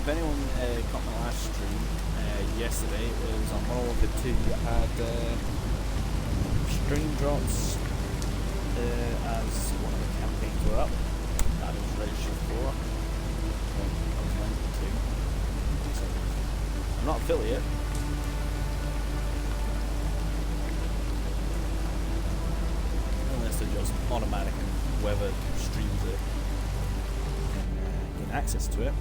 anyone caught my last stream yesterday, it was on Modern Warfare 2. I had stream drops as one of the campaigns were up that I was registered for. I was meant to. So, I'm not affiliate. Unless they're just automatic and whoever streams it can gain access to it.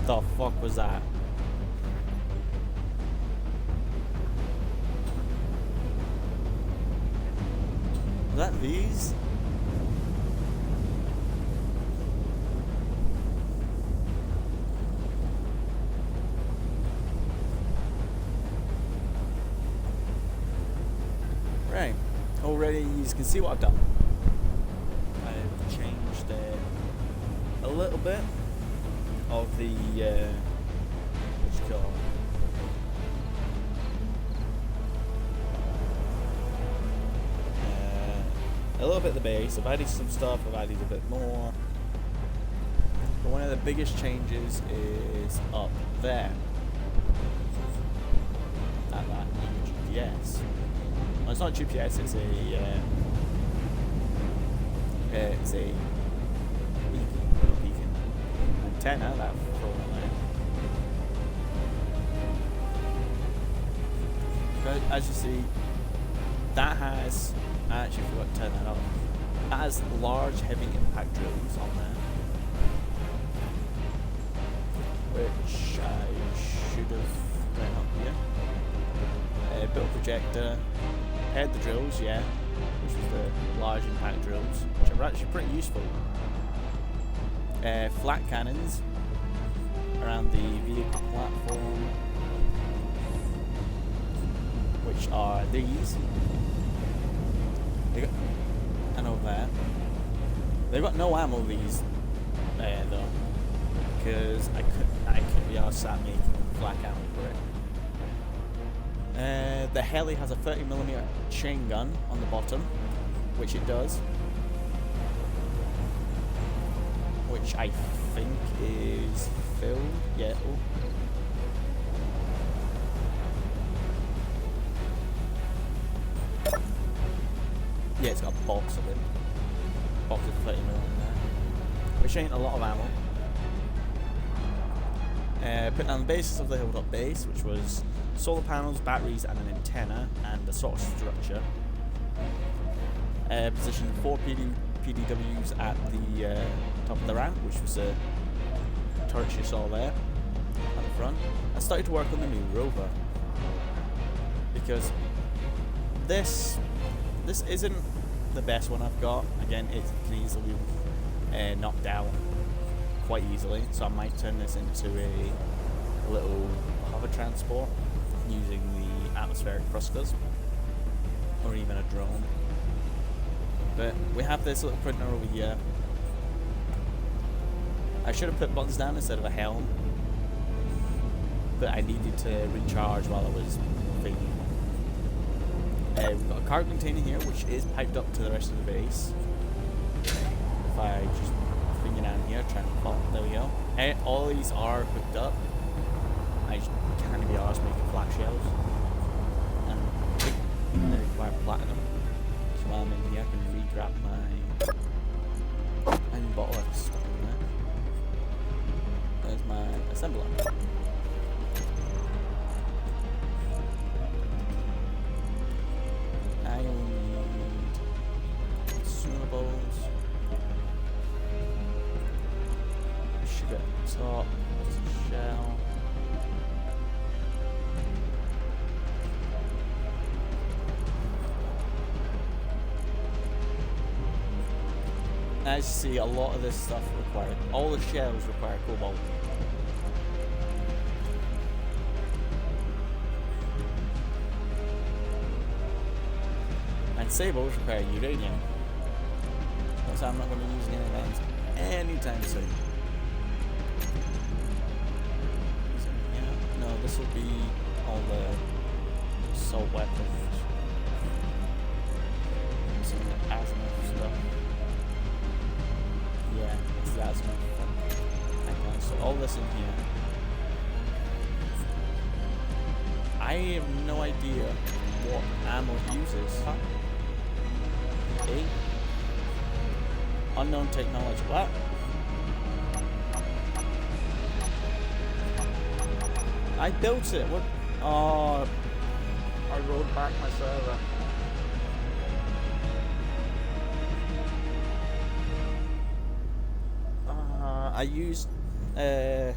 The fuck was that? Was that these? Right. Already you can see what I've done. I've changed a little bit of the what you call it? A little bit of the base. I've added some stuff. I've added a bit more. But one of the biggest changes is up there. At that new GPS. Well, it's not GPS. It's a antenna that falling there. But as you see, that has, I actually forgot to turn that off. That has large heavy impact drills on there, which I should have turned up here. Built a projector, paired the drills, yeah, which was the large impact drills, which are actually pretty useful. Flat cannons around the vehicle platform, which are these. They got, and over there. They've got no ammo, these though, because I couldn't be arsed at making flak ammo for it. The heli has a 30mm chain gun on the bottom, which it does. Which I think is filled. Yeah. Oh. Yeah, it's got a box of it. Box of 30mm in there. Which ain't a lot of ammo. Putting on the basis of the hilltop base, which was solar panels, batteries, and an antenna, and a sort of structure. Positioned 4 PDWs at the top of the ramp, which was a turret you saw there at the front. I started to work on the new rover because this isn't the best one I've got. Again, it can easily knock down quite easily, so I might turn this into a little hover transport using the atmospheric thrusters or even a drone. But we have this little printer over here. I should have put buttons down instead of a helm, but I needed to recharge while I was filming. We've got a cargo container here, which is piped up to the rest of the base. If I just finger down here, try and fall, there we go. And all these are hooked up. I just can't be arsed making flak shells, and they require platinum. So while I'm in here, I can re-grab my bottle I've stuck in there. There's my assembler. Iron As you see, a lot of this stuff required, all the shells require cobalt. And sables require uranium. So I'm not going to be using any of those anytime soon. Yeah, no, this will be all the assault weapons. Some azimuth stuff. Yeah, it's the azimuth. Okay, so all this in here. I have no idea what ammo it uses. Huh? Unknown technology. What? I built it. What? Oh, I rolled back my server. I used. Oh,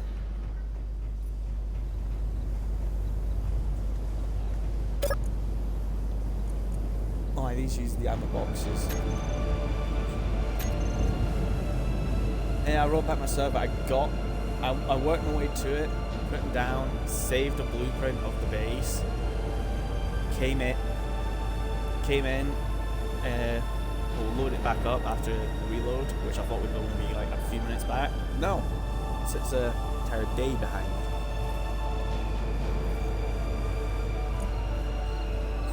I these use the ammo boxes. Yeah, I rolled back my server. I worked my way to it, put it down, saved a blueprint of the base, came in, we'll load it back up after the reload, which I thought would only be like a few minutes back. No, it's a entire day behind.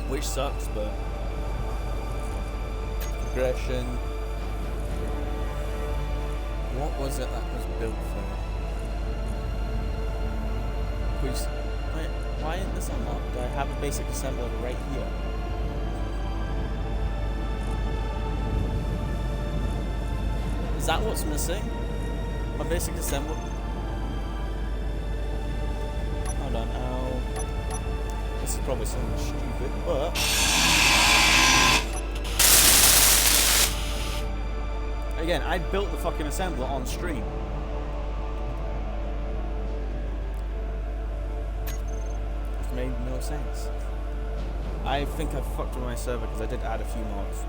Which sucks, but progression. What was it that was built for? Please, wait, why isn't this unlocked? Do I have a basic assembler right here? Is that what's missing? My basic assembler? Hold on, now. This is probably something stupid, but again, I built the fucking assembler on stream. It made no sense. I think I fucked with my server because I did add a few mods.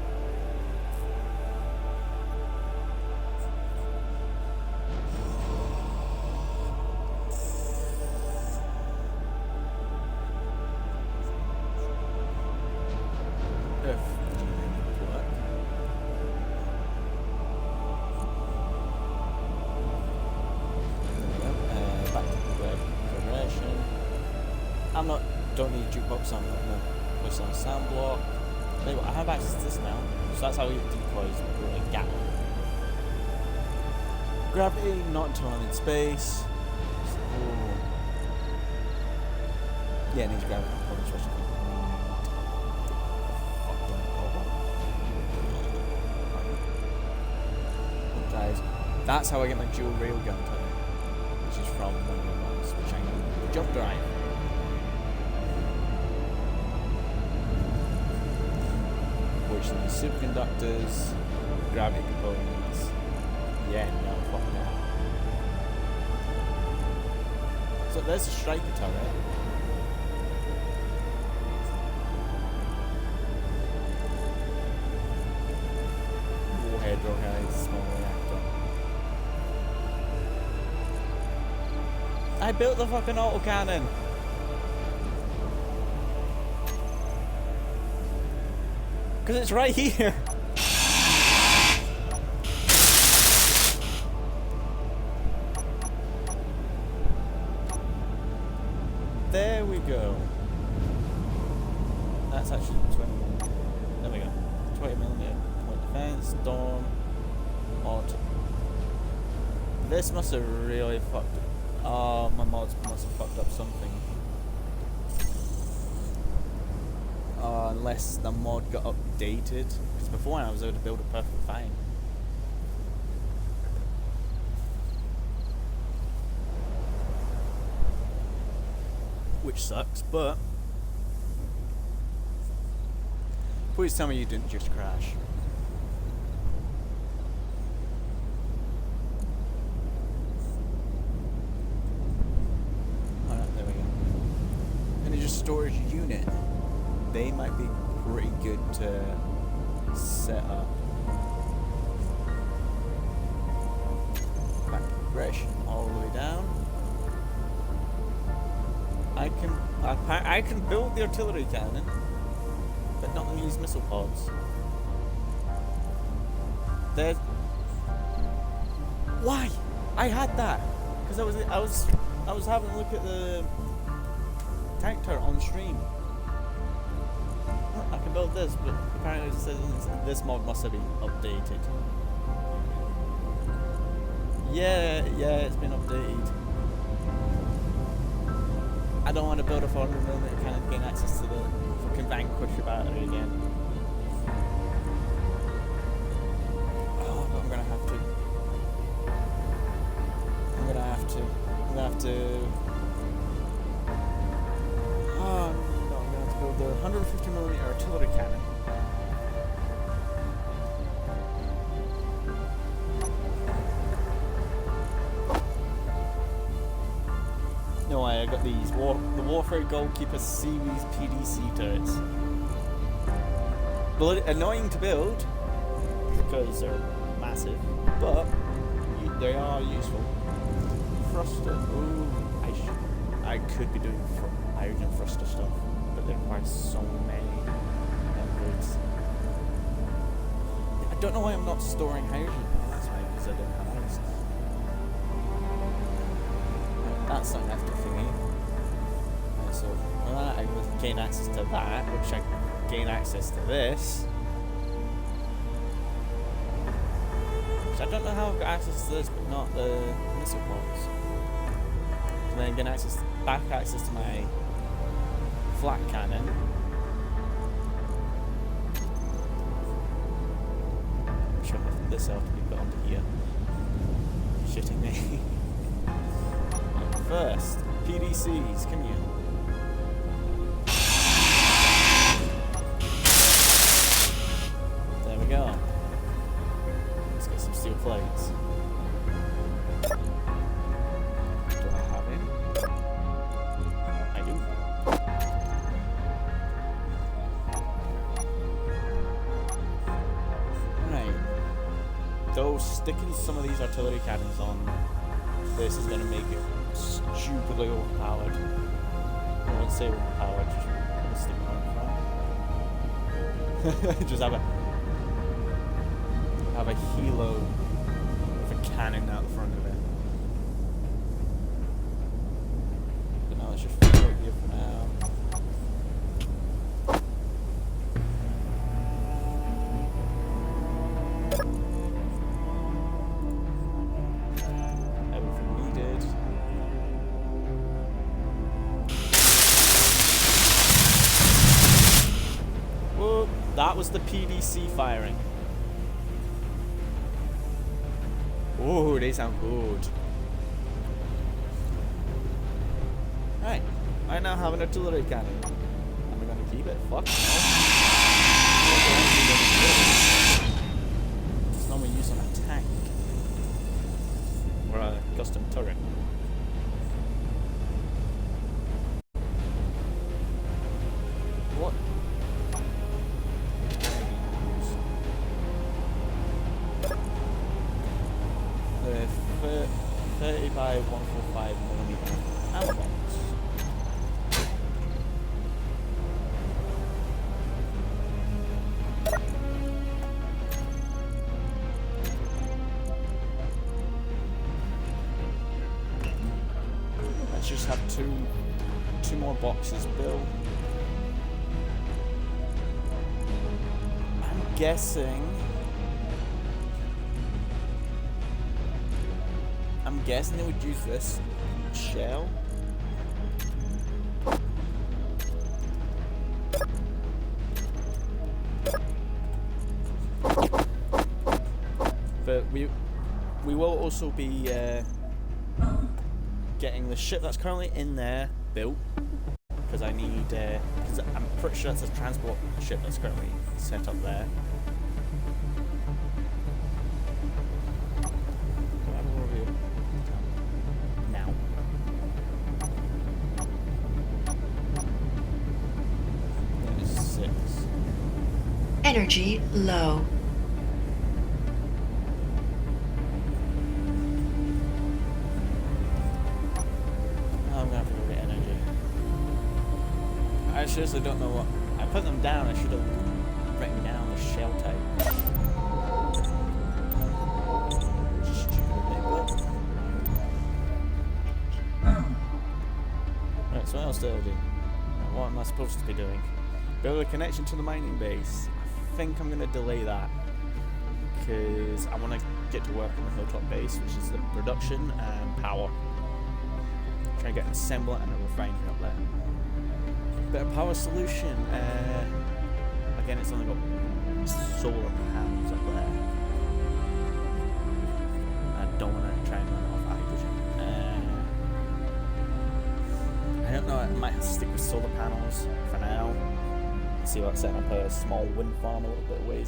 Don't need a jukebox, I'm not going to place on a sound block. Tell you what, I have access to this now, so that's how we get decoys really gap. Gravity, not until I'm in space. Ooh. Yeah, it needs gravity, probably switch it. Guys, that's how I get my dual railgun turret, which is from one of the mods, which I need. Jump drive. Which are the superconductors, gravity components. Yeah, no, fuck that. So there's a striker turret. Warhead, rocket, small reactor. I built the fucking autocannon. Because it's right here. There we go. That's actually 20. There we go. 20mm point defense, storm, mod. This must have really fucked up. Oh, my mods must have fucked up something. Unless the mod got updated, because before I was able to build it perfectly fine. Which sucks, but please tell me you didn't just crash. Alright, there we go. Energy storage unit. They might be pretty good to set up. progression all the way down. I can build the artillery cannon, but not these missile pods. There's... Why? I had that because I was having a look at the tank turret on stream. I can build this, but apparently it says this mod must have been updated. Yeah, it's been updated. I don't want to build a 400mm cannon to gain access to the fucking Vanquisher battery again. Oh, but I'm gonna have to. Oh no, I'm gonna have to build the 150mm artillery cannon. No way, I got these. The Warfare Goalkeeper Series PDC turrets. Well, annoying to build because they're massive, but they are useful. Thruster. Ooh, I could be doing hydrogen thruster stuff, but they require so many upgrades. I don't know why I'm not storing hydrogen. Oh, that's why, because I don't have hydrogen. That's not enough to thingy. Right, so I will gain access to that, which I gain access to this. Which I don't know how I've got access to this, but not the missile pods. And then gain back access to my flat cannon. I'm sure this will have to be put onto here. Shitting me. First, PDCs, come here. There we go. Let's get some steel plates. Do I have him? I do. Right. Though sticking some of these artillery cannons on this is going to make it stupidly overpowered. I won't say overpowered, just put a stick on front. Just have a helo with a cannon out the front of it. But now let's just put it here for now. That was the PDC firing. Oh, they sound good. Right, I now have an artillery cannon. Am I going to keep it? Fuck no. It's normally used on a tank. Or a custom turret. What? The 30 by 145mm ammo box. Let's just have two more boxes built. I'm guessing they would use this shell. But we will also be getting the ship that's currently in there built, because I need because I'm pretty sure that's a transport ship that's currently set up there. Energy low. seriously don't know what... I put them down, I should have written down the shell type. Stupid, but... Right, so what else did I do? Right, what am I supposed to be doing? Build a connection to the mining base. I think I'm going to delay that. Because I want to get to work on the hilltop base, which is the production and power. Try and get an assembler and a refinery up there. Better power solution. Again, it's only got solar panels up there. I don't want to try and run it off hydrogen. I don't know, I might have to stick with solar panels for now. See about setting up a small wind farm a little bit away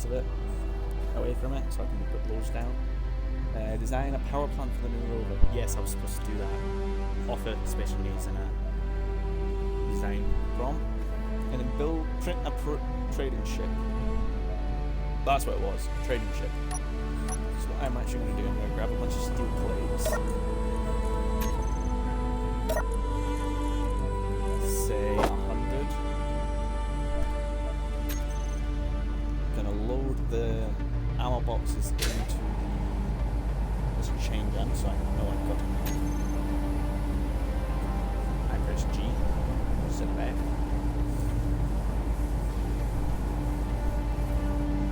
from it, so I can put those down. Design a power plant for the new rover. Yes, I was supposed to do that. Offer special needs in a design prom. And then print a trading ship. That's what it was, a trading ship. So what I'm actually going to do, I'm going to grab a bunch of steel plates. Say 100. I'm going to load the ammo boxes into this chain gun so I know I've got them. I press G, sit back.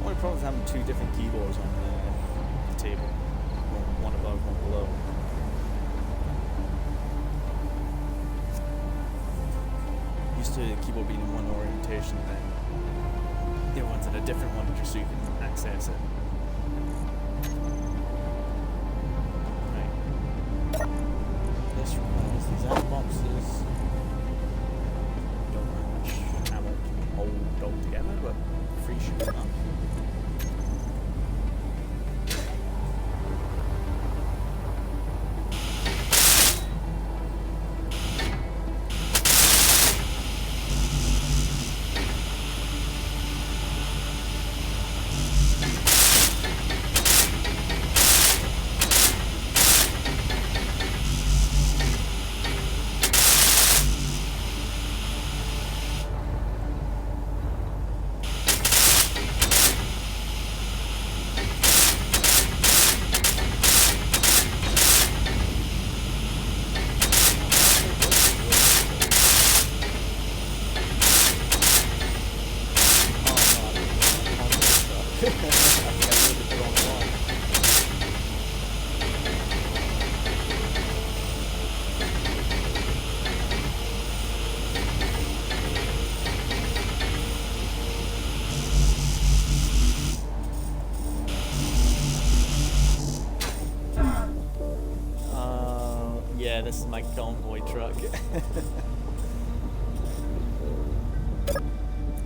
Only problem is having two different keyboards on the table. One above, one below. Used to the keyboard being in one orientation, then the other one's in a different one just so you can access it. Right. This requires these ammo boxes. Don't know how much ammo can hold all together, but free should be enough. Yeah, this is my convoy truck.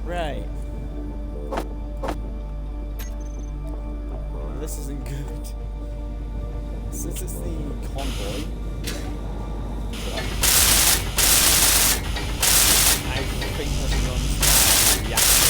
Right. Well, this isn't good. Since it's the convoy truck, I think this runs on reactor.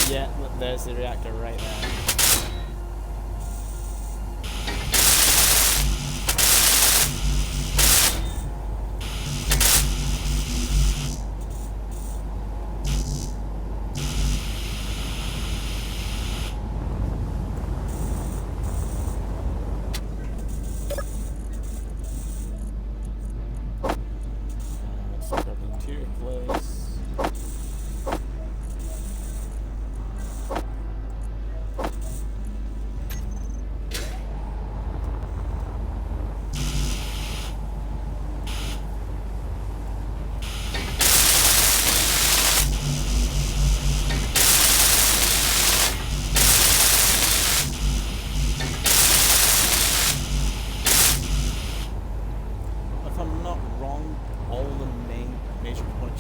Yeah, look, there's the reactor right there. Let's grab the interior place.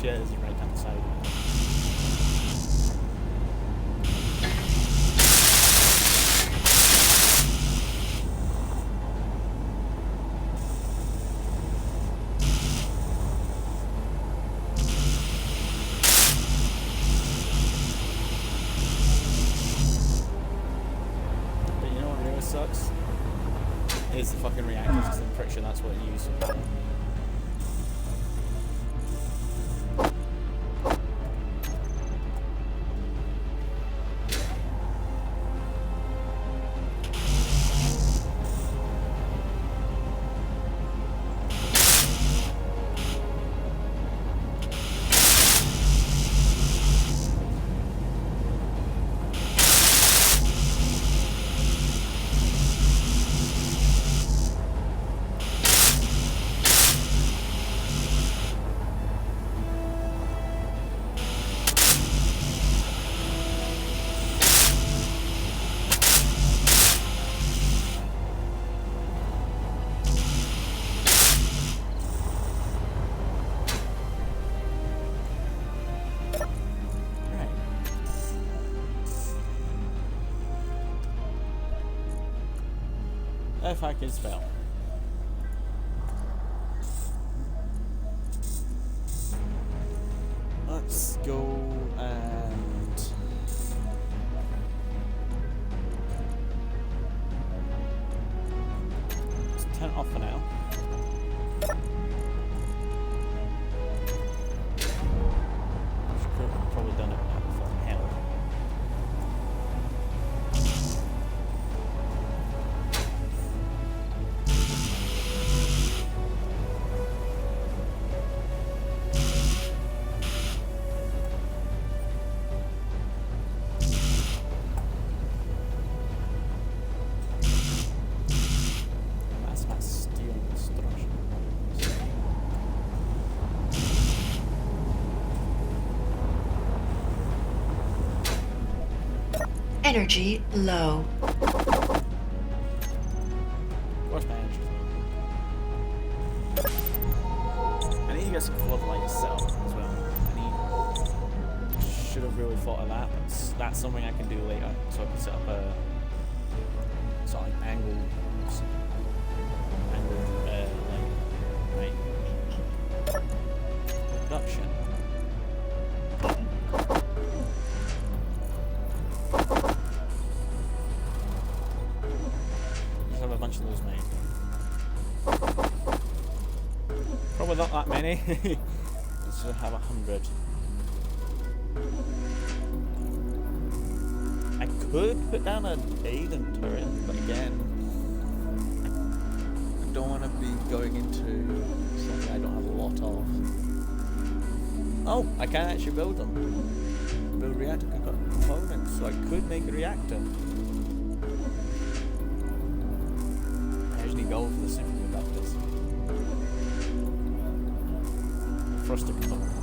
Cheers, right down the side. But you know what really sucks? Is the fucking reactors, 'cause I'm pretty sure that's what it used for power. If I can spell. Let's go and let's turn it off for now. Should have probably done it before hell. Energy low. Where's my energy? I need to get some floodlights set up as well. Should have really thought of that. That's something I can do later, so I can set up a sort of angle light, right? Production. Just have a bunch of those made. Probably not that many. Let's just have 100. I could put down a Aiden turret, but again, I don't want to be going into something I don't have a lot of. Oh, I can actually build them. Build reactor components, so I could make a reactor. I just need gold for the superconductors. Thruster components.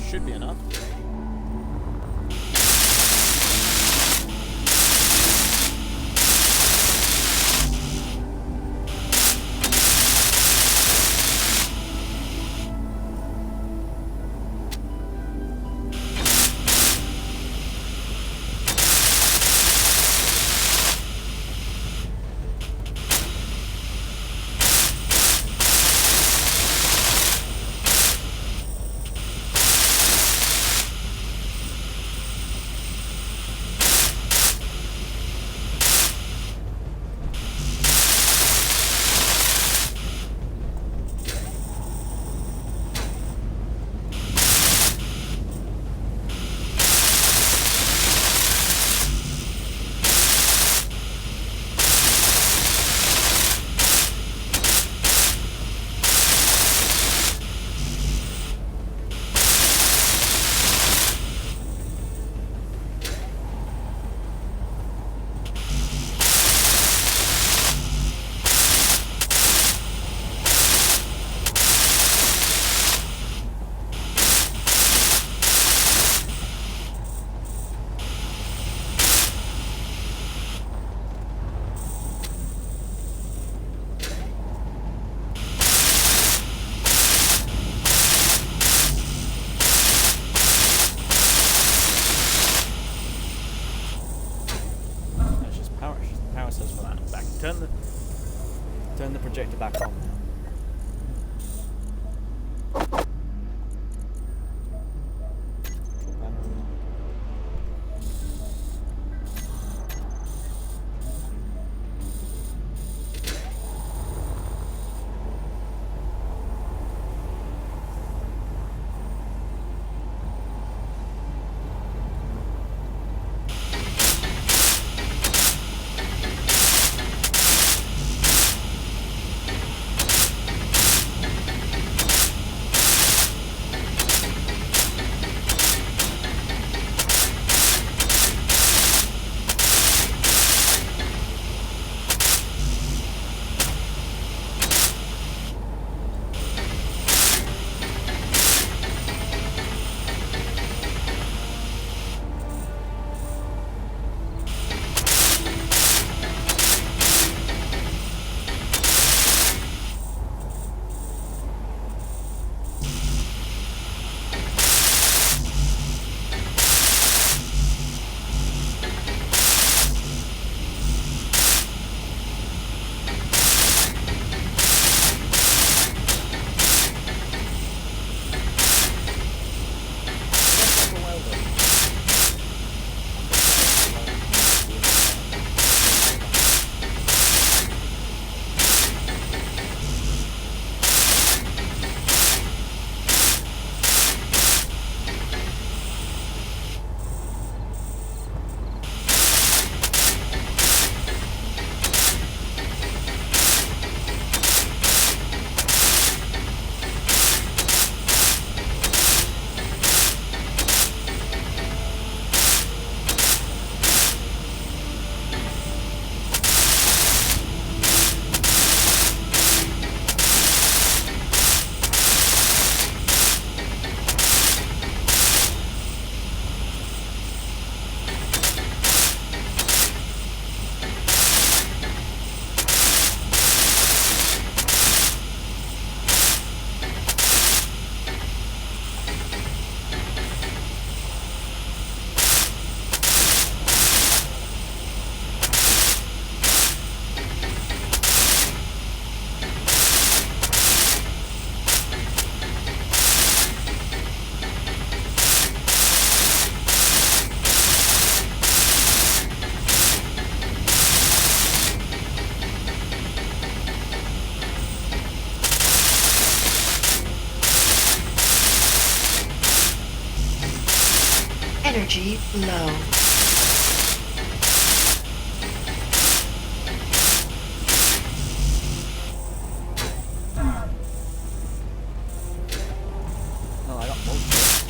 Should be enough. turn the projector back on now. Energy low. No, I got most.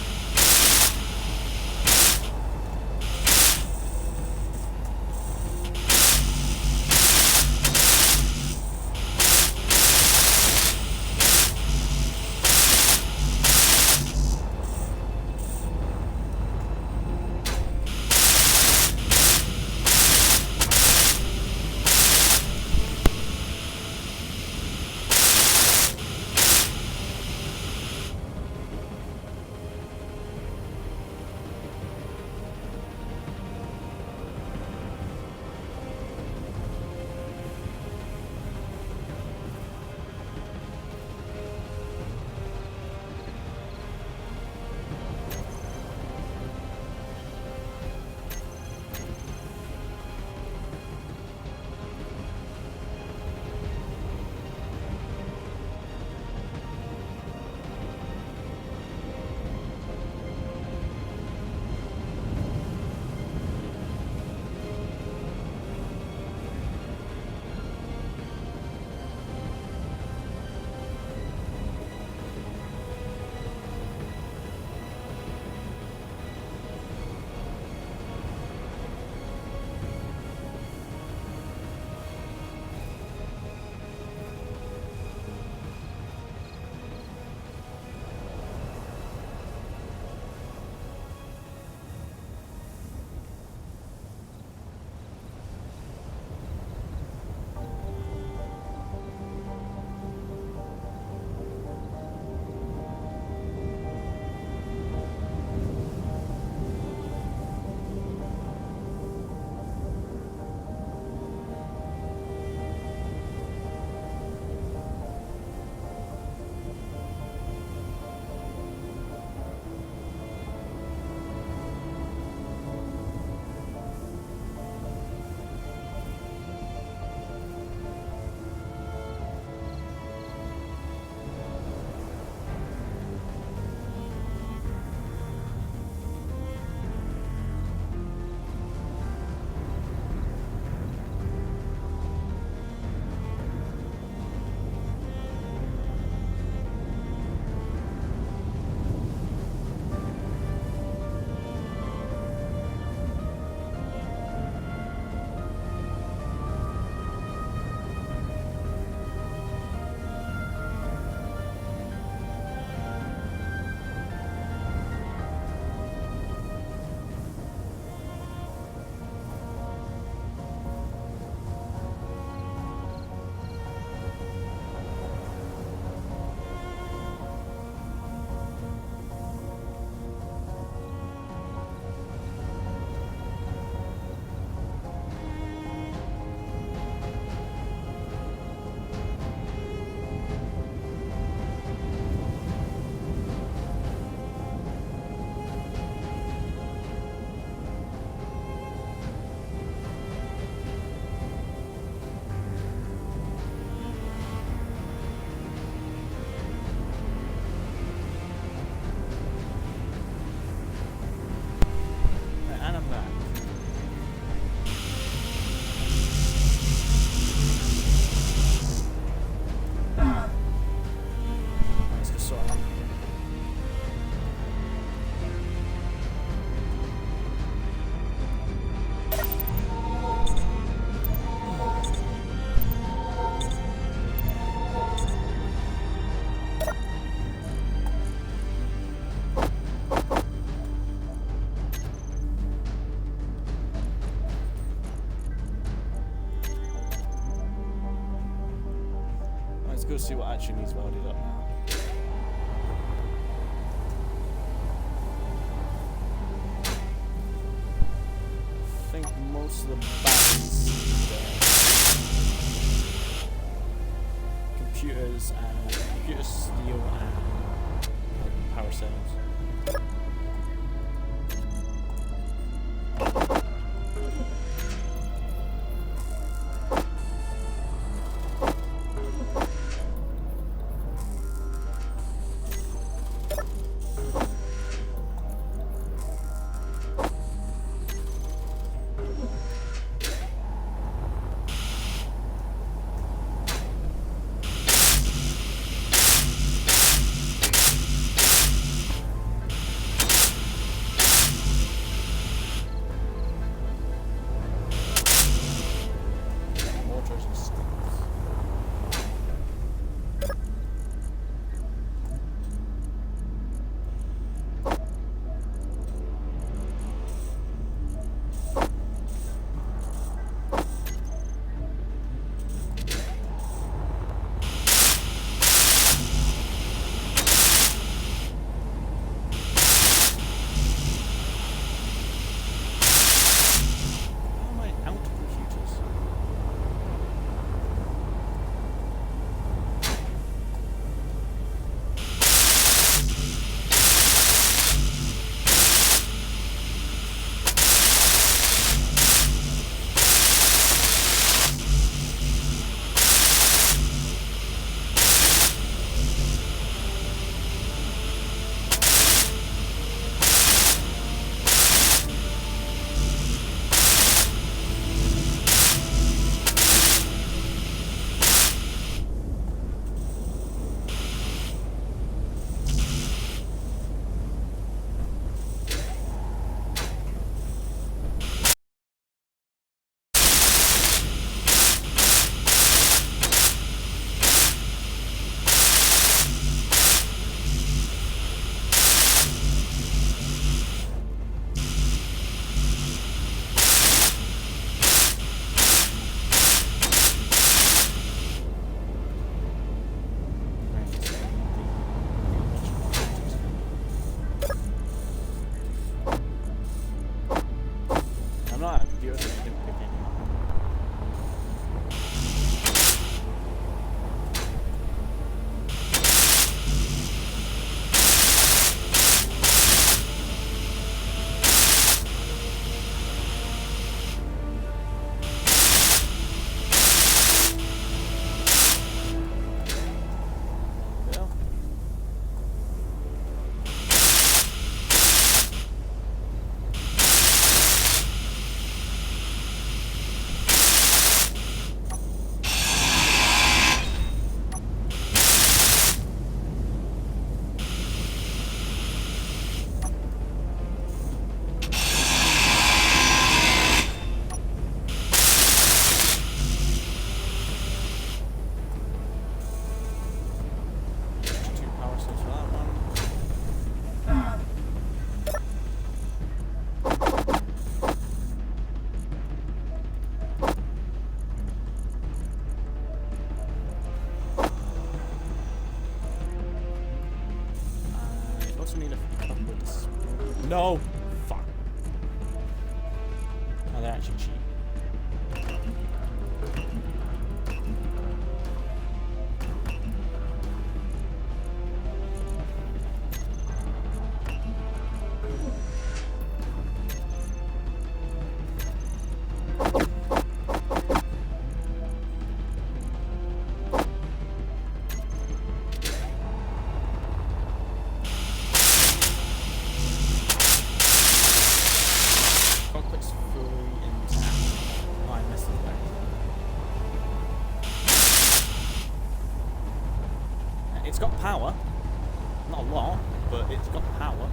Let's go see what actually needs welded up now. I think most of the batteries computers and computer steel and power cells. No! Fuck. Oh, they're actually cheap. Cockpit's fully intact. Oh, I missed it there. It's got power. Not a lot, but it's got power.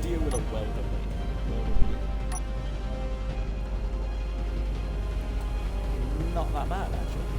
deal with a welder blade. Not that bad, actually.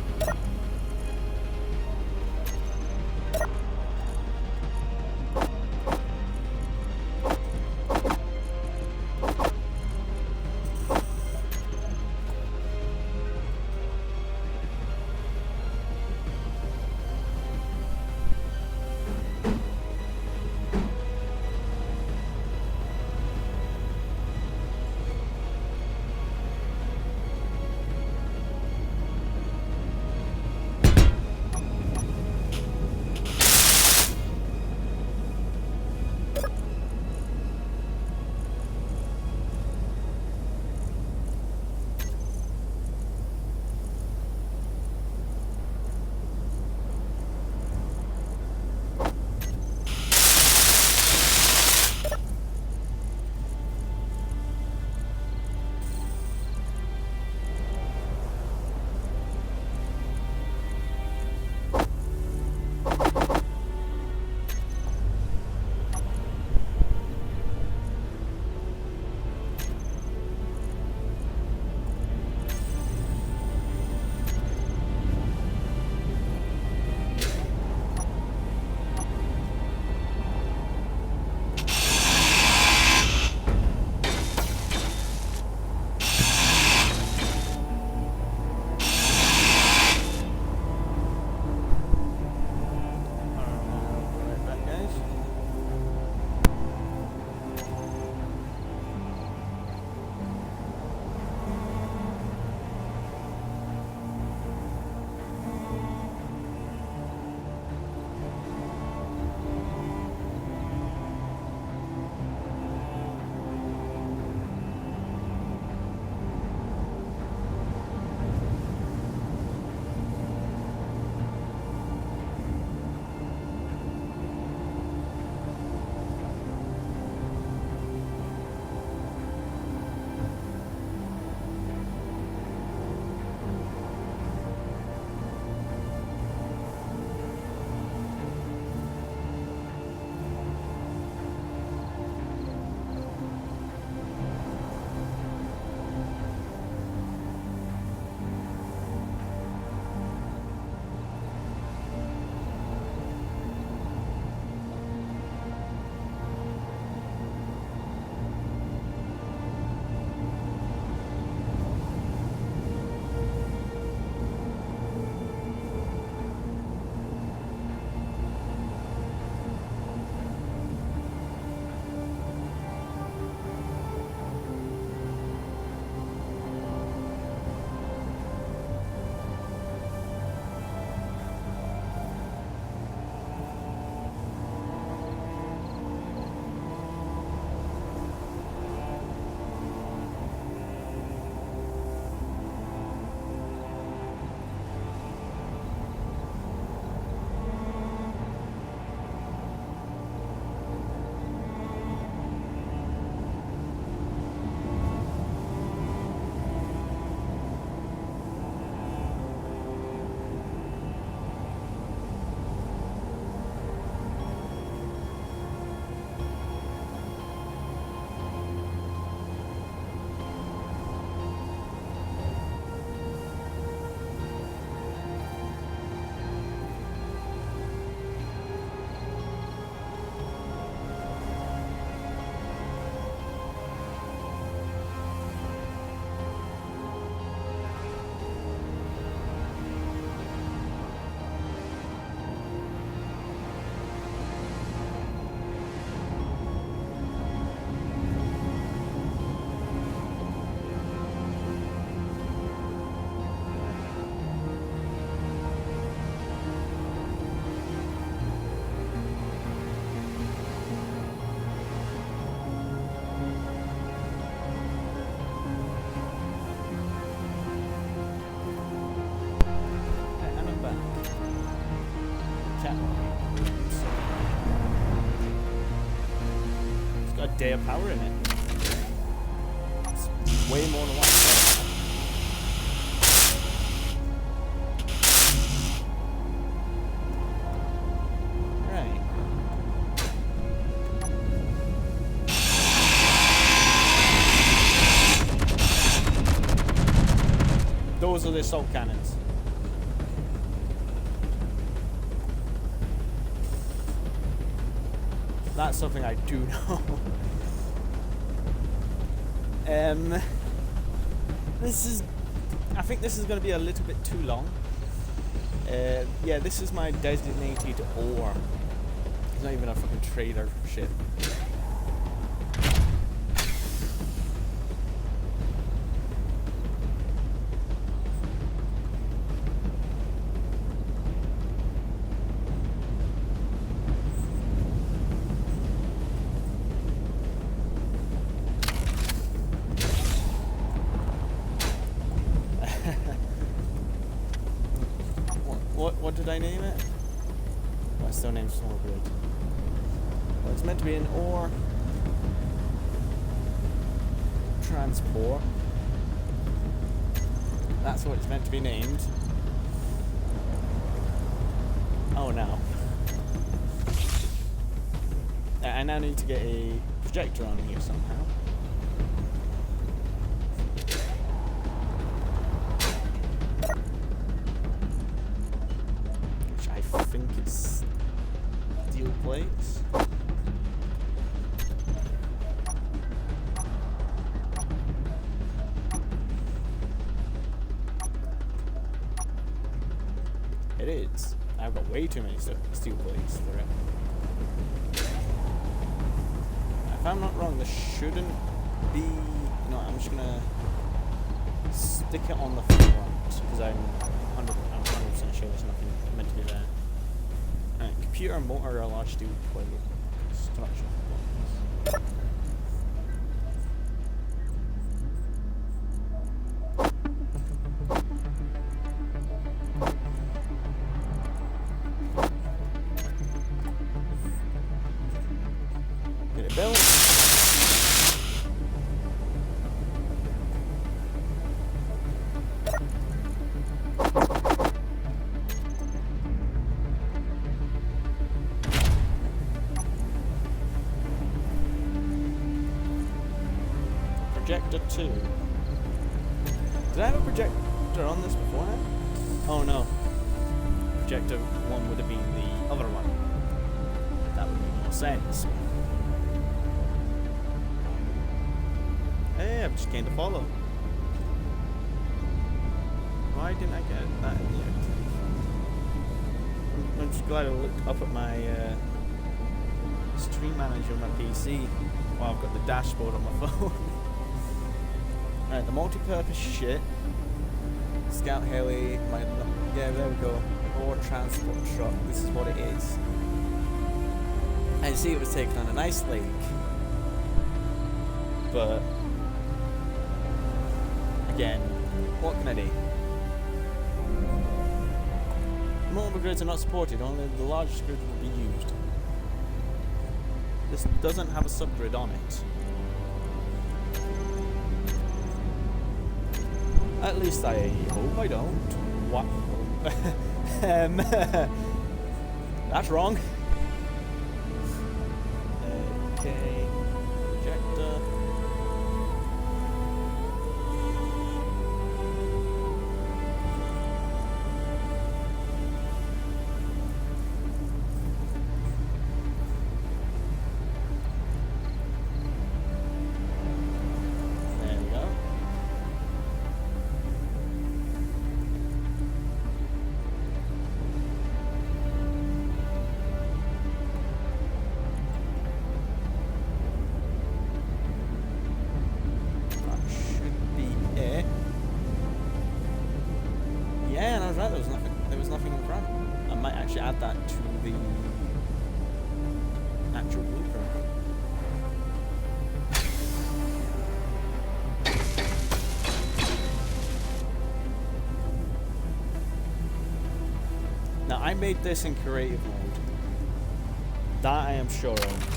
day of power in it. It's way more than what I thought. Right. Also, the assault cannons. That's something I do know. I think this is going to be a little bit too long. Yeah, this is my designated ore. It's not even a fucking trader ship. What did I name it? Well, I still named Small Grid. Well, it's meant to be an ore transport. That's what it's meant to be named. Oh no. I now need to get a projector on here somehow. I think it's steel plates. It is. I've got way too many steel plates for it. If I'm not wrong, there shouldn't be. You know, I'm just gonna stick it on the front because I'm 100% sure there's nothing meant to be there. Computer and motor are a large steel plate structure. Get it built. Projector 2. Did I have a projector on this beforehand? Oh no. Projector 1 would have been the other one. That would make more sense. Hey, I've just gained a follow. Why didn't I get that yet? I'm just glad I looked up at my stream manager on my PC while I've got the dashboard on my phone. Right, the multi-purpose shit. Scout heli, yeah, there we go. Ore transport truck, this is what it is. I see it was taken on a nice lake. But again, what can I do? Multiple grids are not supported, only the largest grid will be used. This doesn't have a subgrid on it. At least I hope I don't. What? That's wrong. Okay. Projector. There we go. Yeah, and I was right. There was nothing in front. I might actually add that to the actual blueprint. Now I made this in creative mode. That I am sure of.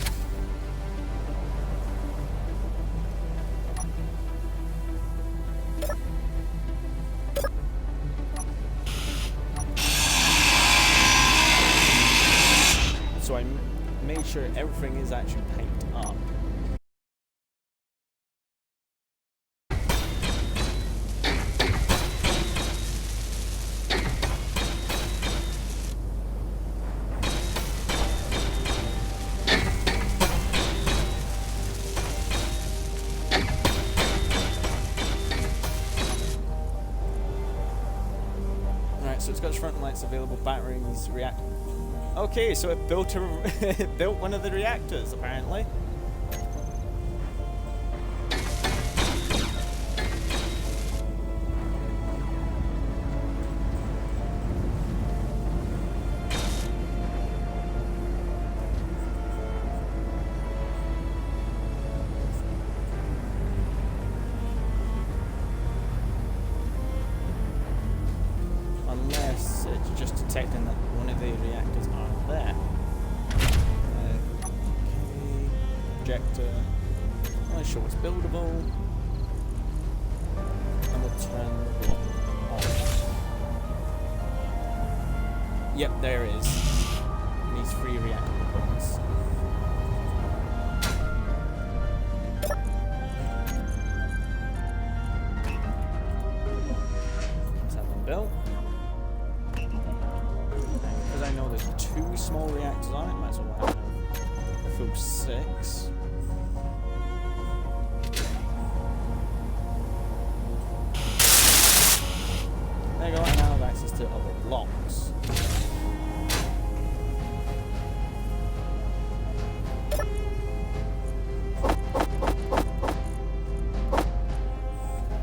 So I made sure everything is actually piped up. unlocks available batteries. React. Okay, so it built it built one of the reactors apparently. Unless it's just detecting that one of the reactors are there. Okay. Projector. Not sure it's buildable. And we'll turn the block on. Yep, there it is. It needs 3 reactor components. Let's have them built. Because I know there's 2 small reactors on it, might as well have a full 6. There you go, and now I have access to other blocks.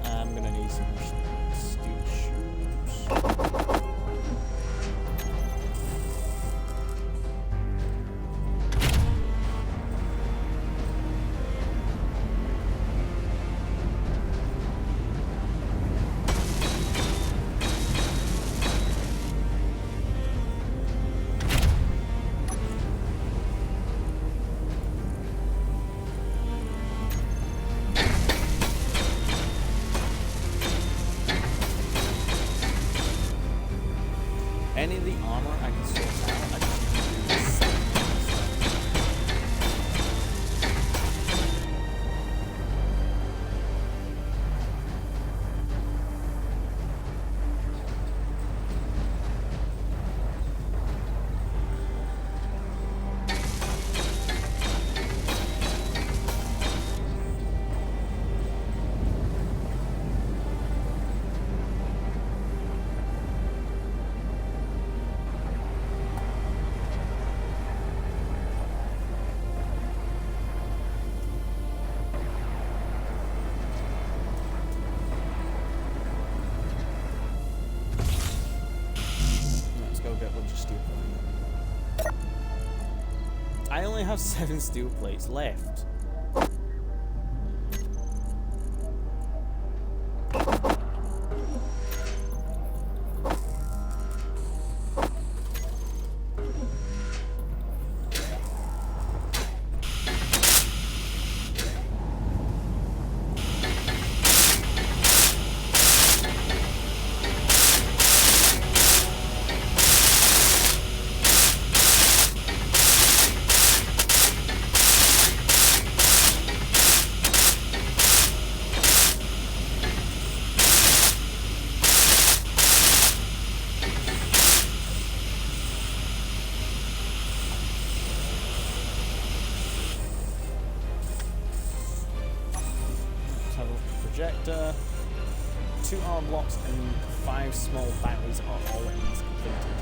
I'm gonna need some more steel shoes. Any of the armor I can sort out, I just need to do this. Let's go get a bunch of steel plates. I only have 7 steel plates left. Projector, 2 arm blocks, and 5 small batteries are all it needs completed.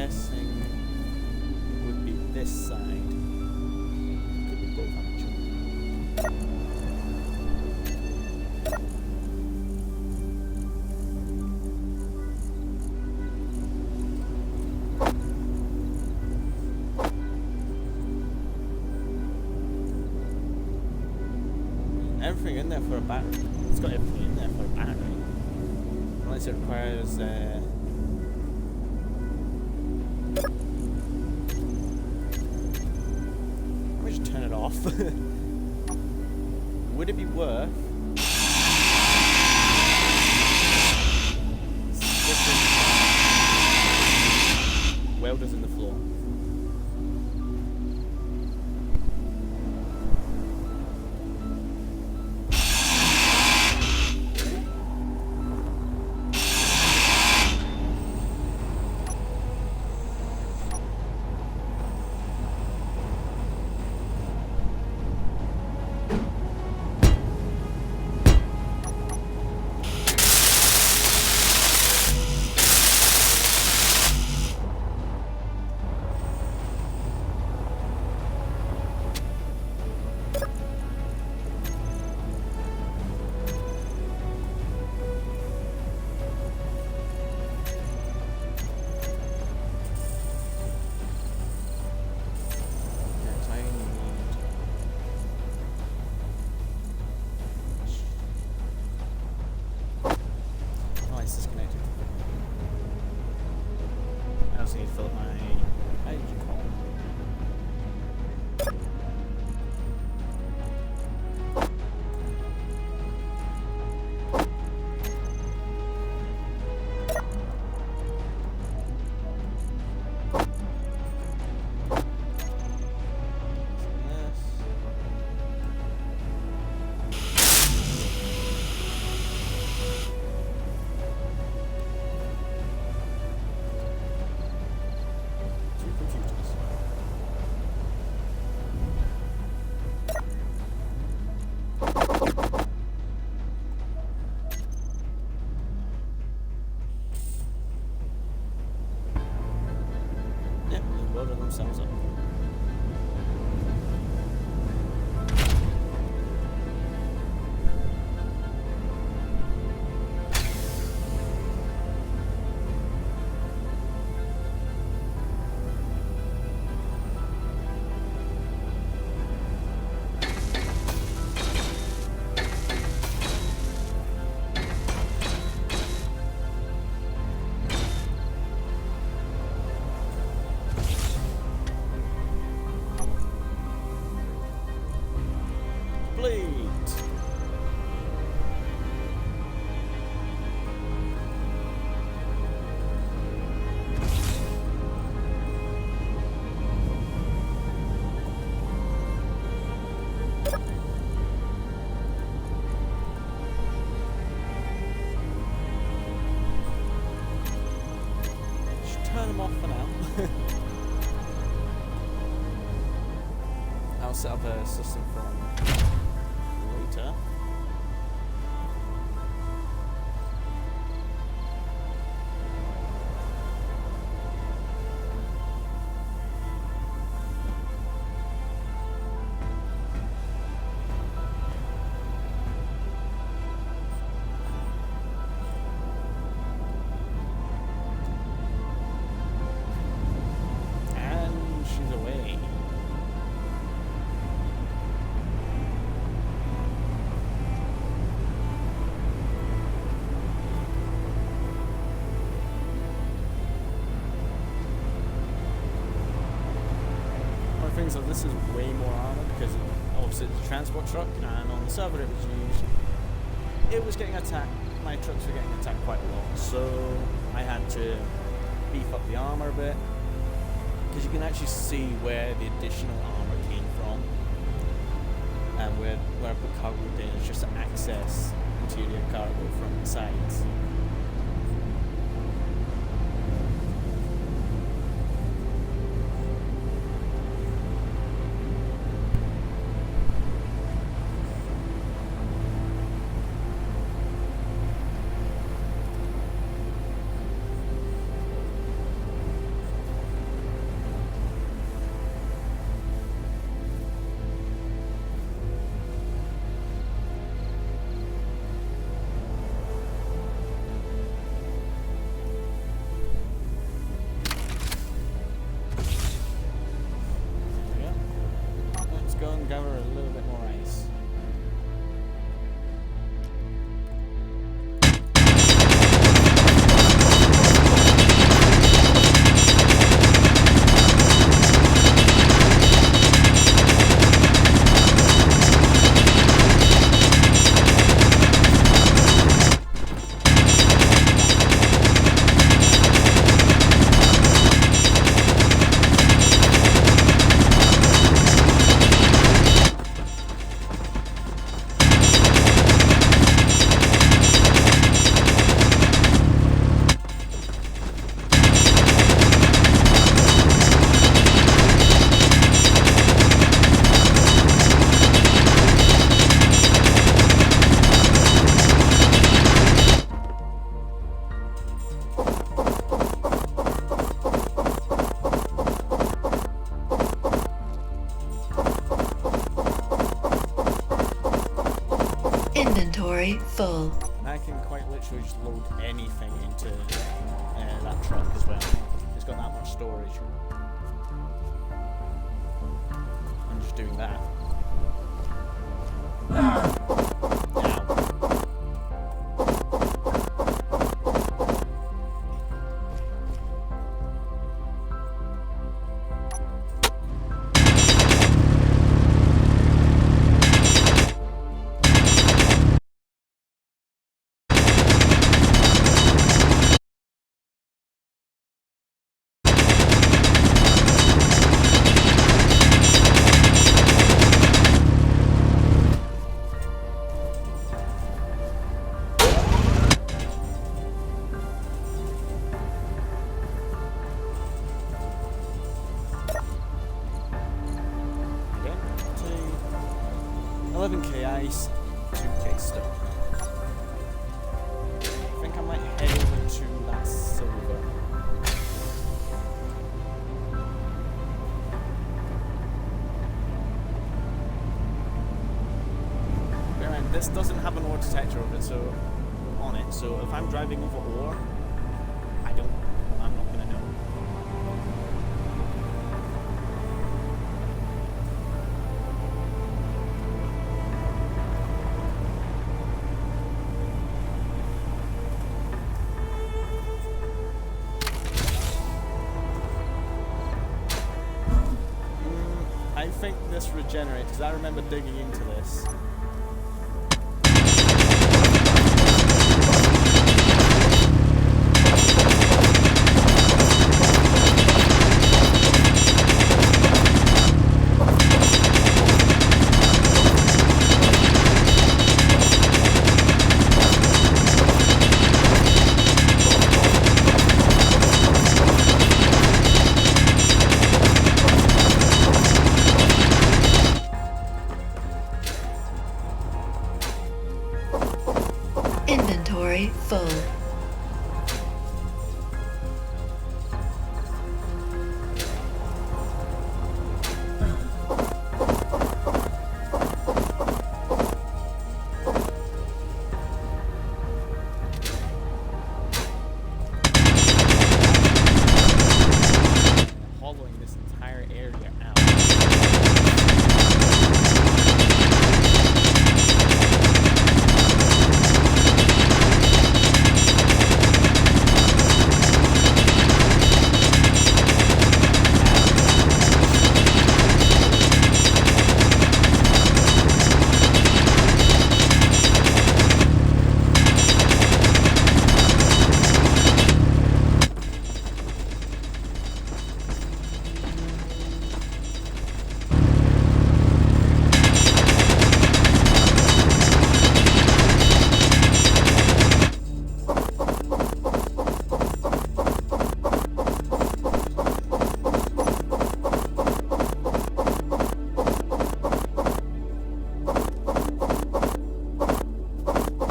guessing would be this side. Could be both actually. Everything in there for a battery. It's got everything in there for a battery. Unless it requires let me just turn it off. Would it be worth sticking welders in the floor? Themselves up. Turn them off for now. I'll set up a system from later. So this is way more armor because obviously it's a transport truck, and on the server it was getting attacked. My trucks were getting attacked quite a lot, so I had to beef up the armor a bit because you can actually see where the additional armor came from, and where I put cargo containers just to access interior cargo from the sides. Inventory full. And I can quite literally just load anything into that truck as well. It's got that much storage. I'm just doing that. Now. Okay, 11k ice, 2k stone. I think I might head over to that silver. Bear in mind, this doesn't have an ore detector of it, so on it. So if I'm driving over ore, I'm not gonna know. I think this regenerates, because I remember digging into this. Inventory full. Hollowing this entire area out.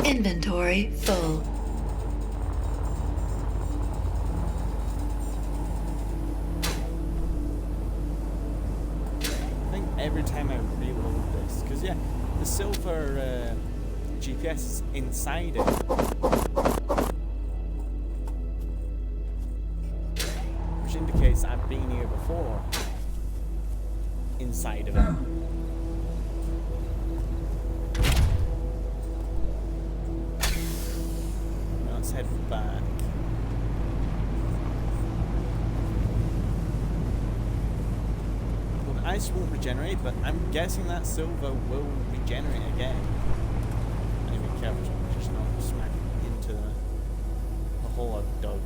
Inventory full. I think every time I reload this, because yeah, the silver GPS is inside it. Which indicates I've been here before. Inside of it. Let's head back. Well, the ice won't regenerate, but I'm guessing that silver will regenerate again. Anyway, careful, just not smack into the hole I've dug.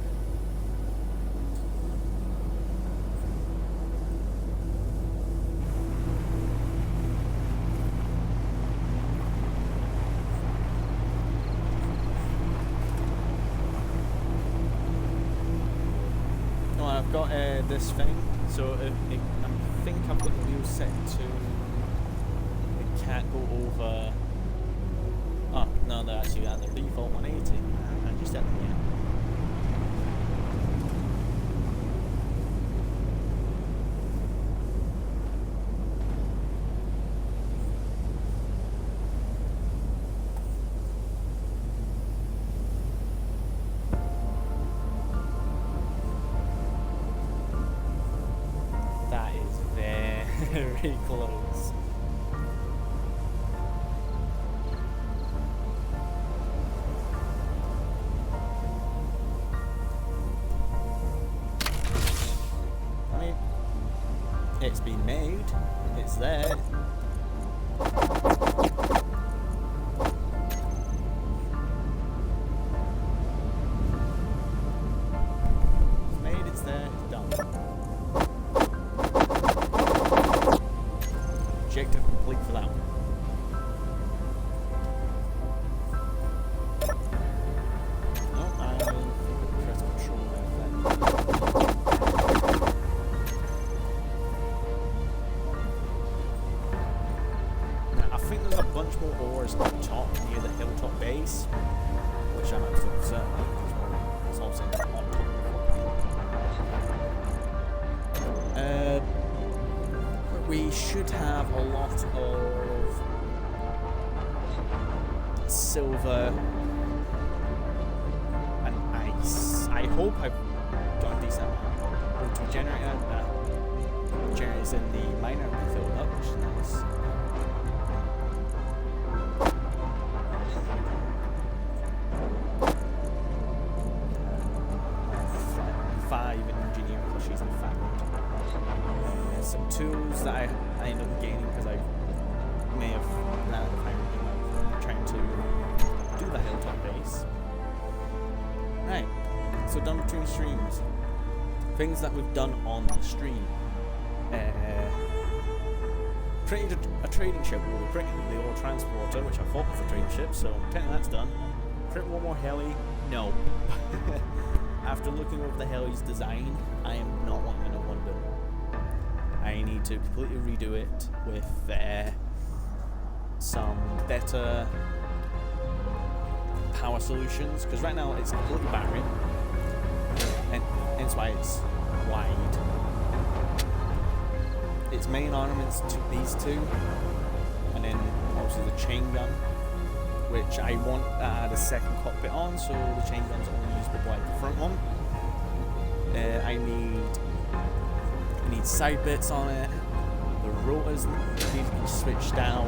I've got this thing, so I think I've got the wheel set to it can't go over. Oh no, they're actually at the default 180. I just had them here. very close. I mean, it's been made. It's there. Objective complete for that one. No, I think I press control there. Now, I think there's a bunch more ores up top near the hilltop base, which I'm absolutely certain of, because it's also on top of the we should have a lot of silver and ice. I hope I've got a decent O2 generator. Generators in the miner have been filled up, which is nice. Five engineering plushies in fact. Some tools that I ended up gaining because I may have ran out of time trying to do the hilltop base. Right, so done between streams. Things that we've done on the stream. Created a trading ship. Well, we printed the old transporter, which I thought was a trading ship, so technically that's done. Print one more heli? No. After looking over the heli's design, I am not wanting another one built. I need to completely redo it with some better power solutions, because right now it's completely battery, and hence why it's wide. Its main armaments to these two, and then obviously the chain gun, which I want to add a second cockpit on, so the chain gun's only used with like the front one. I need side bits on it. The rotors need to be switched out.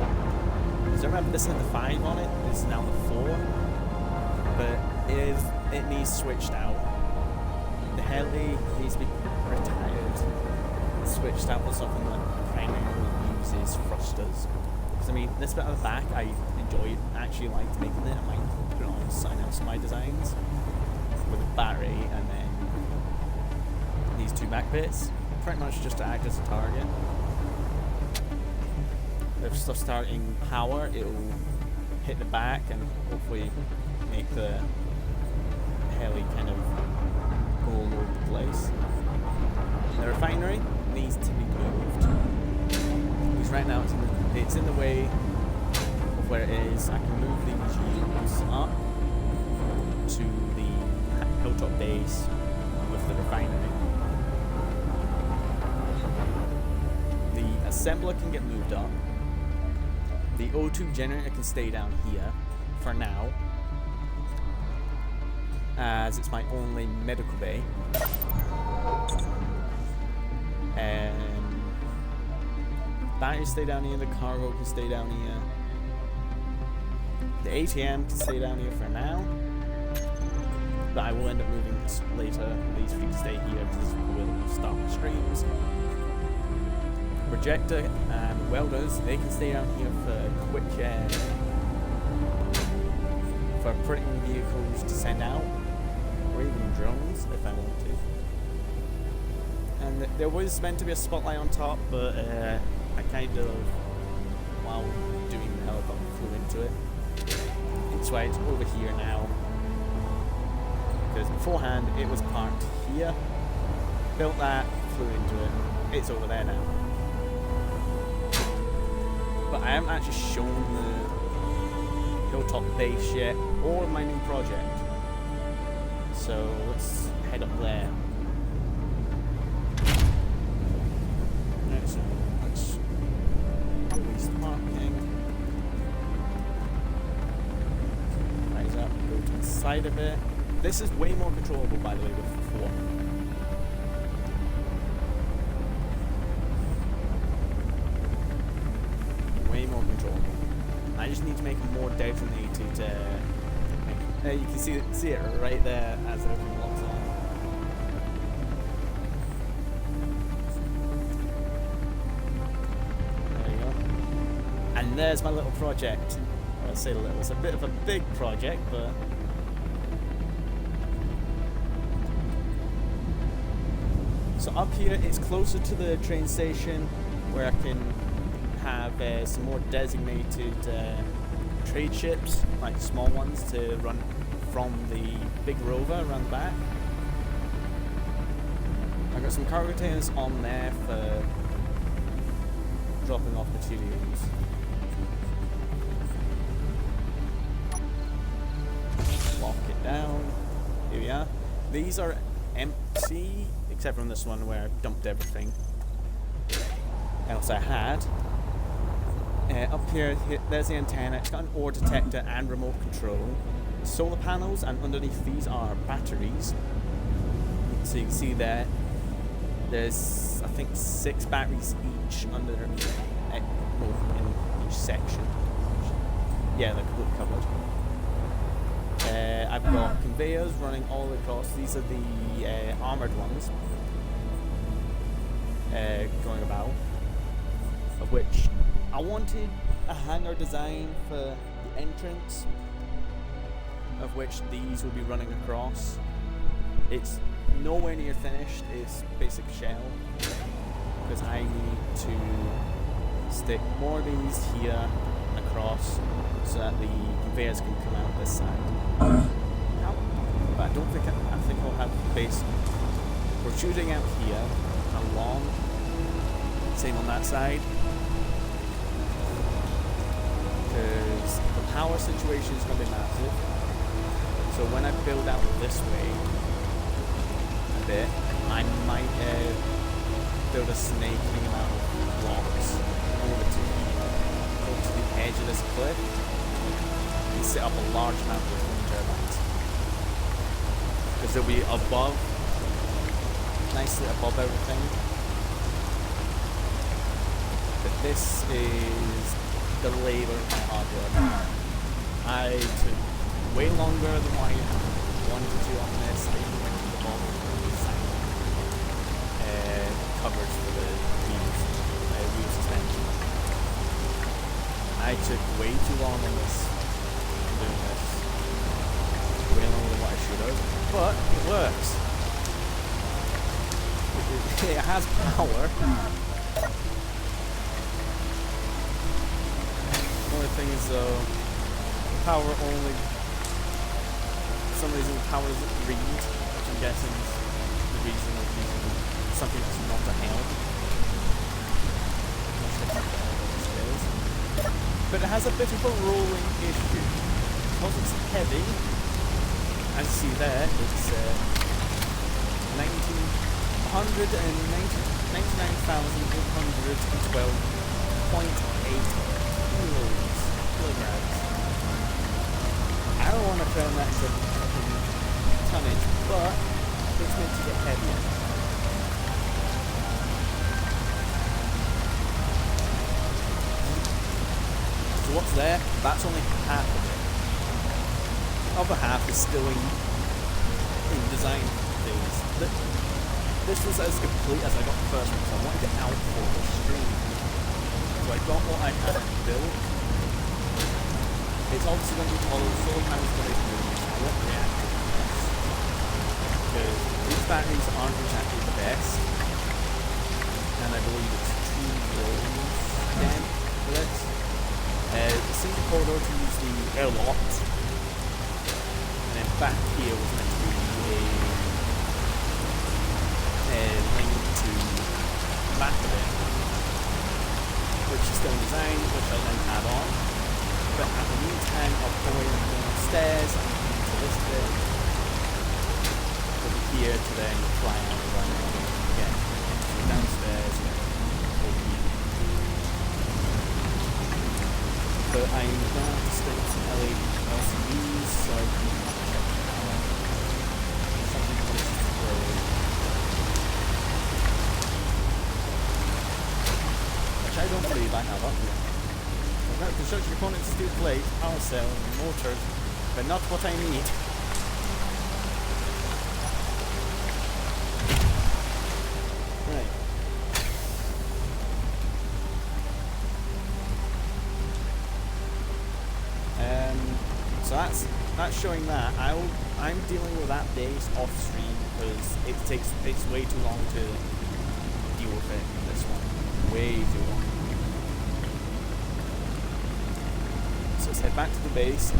Because I remember this had the 5 on it, this is now the 4. But it needs switched out. The heli needs to be retired. Switched out with something that primarily uses thrusters. Because I mean, this bit at the back, I enjoy it, actually liked making it. I might put it on sign out some of my designs. With a battery and then these 2 back bits. Pretty much just to act as a target. If stuff starting power, it'll hit the back and hopefully make the heli kind of go all over the place. The refinery needs to be moved. Because right now it's in the way of where it is. I can move these units up to the hilltop base with the refinery. Assembler can get moved up. The O2 generator can stay down here for now, as it's my only medical bay. Batteries stay down here, the cargo can stay down here. The ATM can stay down here for now, but I will end up moving this later. These 3 stay here because we'll start the streams. Projector and welders, they can stay down here for quick for printing vehicles to send out, or even drones if I want to. And there was meant to be a spotlight on top, but I kind of, while doing the helicopter, flew into it. That's why it's over here now. Because beforehand it was parked here, built that, flew into it. It's over there now. But I haven't actually shown the hilltop base yet, or my new project. So let's head up there. Right, so let's release the parking. Rise up, go to the side of it. This is way more controllable, by the way, with the 4. I just need to make them more designated. You can see it right there as everything locks on. There you go. And there's my little project. Well, I say little, it's a bit of a big project, but so up here it's closer to the train station where I can have some more designated trade ships, like small ones, to run from the big rover around the back. I've got some cargo containers on there for dropping off materials. Lock it down. Here we are. These are empty, except from this one where I've dumped everything else I had. Up here, there's the antenna. It's got an ore detector and remote control. Solar panels, and underneath these are batteries. So you can see there, there's I think 6 batteries each under in each section. Yeah, they're completely covered. I've got conveyors running all across. These are the armored ones going about, of which I wanted a hangar design for the entrance, of which these will be running across. It's nowhere near finished, it's basic shell, because I need to stick more of these here and across so that the conveyors can come out this side. But I don't think I think we'll have base. We're shooting out here along, same on that side, because the power situation is going to be massive. So when I build out this way a bit, I might build a snaking amount of blocks over to the edge of this cliff and set up a large amount of wind turbines. Because they'll be above, nicely above everything. But this is the labor of my hard work. I took way longer than what I wanted to on this. I even went to the bottom of the design covers for the wheel suspension. I took way too long on this, doing this. Way longer than what I should have. But it works. It has power. The only thing is though, the power only, for some reason the power doesn't read, which I'm guessing is the reason of using something that's not a helm. But it has a bit of a rolling issue. Because it's heavy, as you see there, it's 99,812.8 kilograms. I don't want to turn that into tonnage, but it's meant to get heavier. So what's there? That's only half of it. The other half is still in design phase. This was as complete as I got the first one, so I wanted it out for the stream. So I got what I had built. It's obviously going to be followed, solar panels going to be used, I won't react to this. Because these batteries aren't exactly the best. And I believe it's 2 volts again for this. The single corridor to use the airlock. And then back here was meant to be a link to the back of it, which is still in design, which I'll then add on. But at the meantime, I'll going downstairs and into this bit, over here to then fly out and run again. So downstairs and over here. But I'm going to have to stick some LCDs so I can check power. Something close to which I don't believe I have up here. That construction components, steel plate, power cell, motors, but not what I need. Right. So that's showing that. I'm dealing with that base off stream because it's way too long to deal with it in this one. Way too long. So let's head back to the base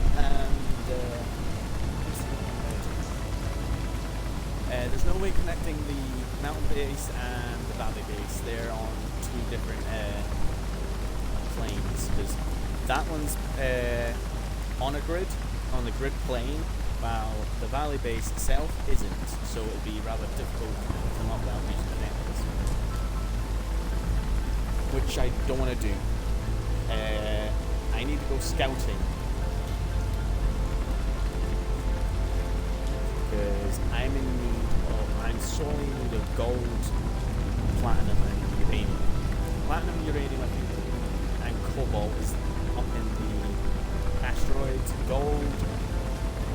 and there's no way connecting the mountain base and the valley base. They're on two different planes because that one's on the grid plane, while the valley base itself isn't, so it'll be rather difficult to come up without using the networks, which I don't want to do. I need to go scouting because I'm sorely in need of gold, platinum and uranium. Platinum, uranium I think, and cobalt is up in the asteroids. Gold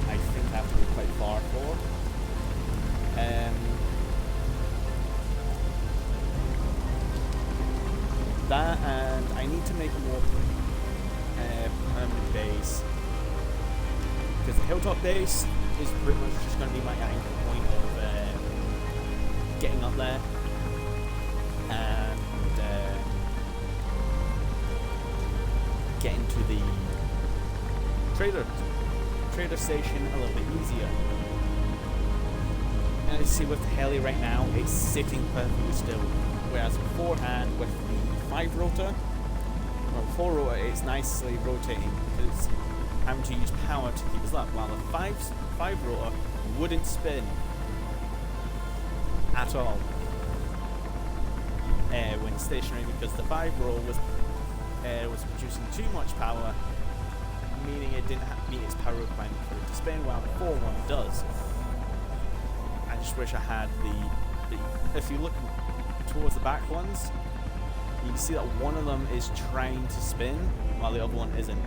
I think I have to go quite far for. That, and I need to make a more permanent base because the hilltop base is pretty much just going to be my anchor point of getting up there and getting to the trader station a little bit easier. And you see with the heli right now, it's sitting perfectly still, whereas beforehand with the 5 rotor or 4 rotor, it's nicely rotating because I'm having to use power to keep us up, while the 5 rotor wouldn't spin at all when stationary because the 5 rotor was producing too much power, meaning it didn't meet its power requirement for it to spin, while the 4-1 does. I just wish I had the if you look towards the back ones, you can see that one of them is trying to spin while the other one isn't.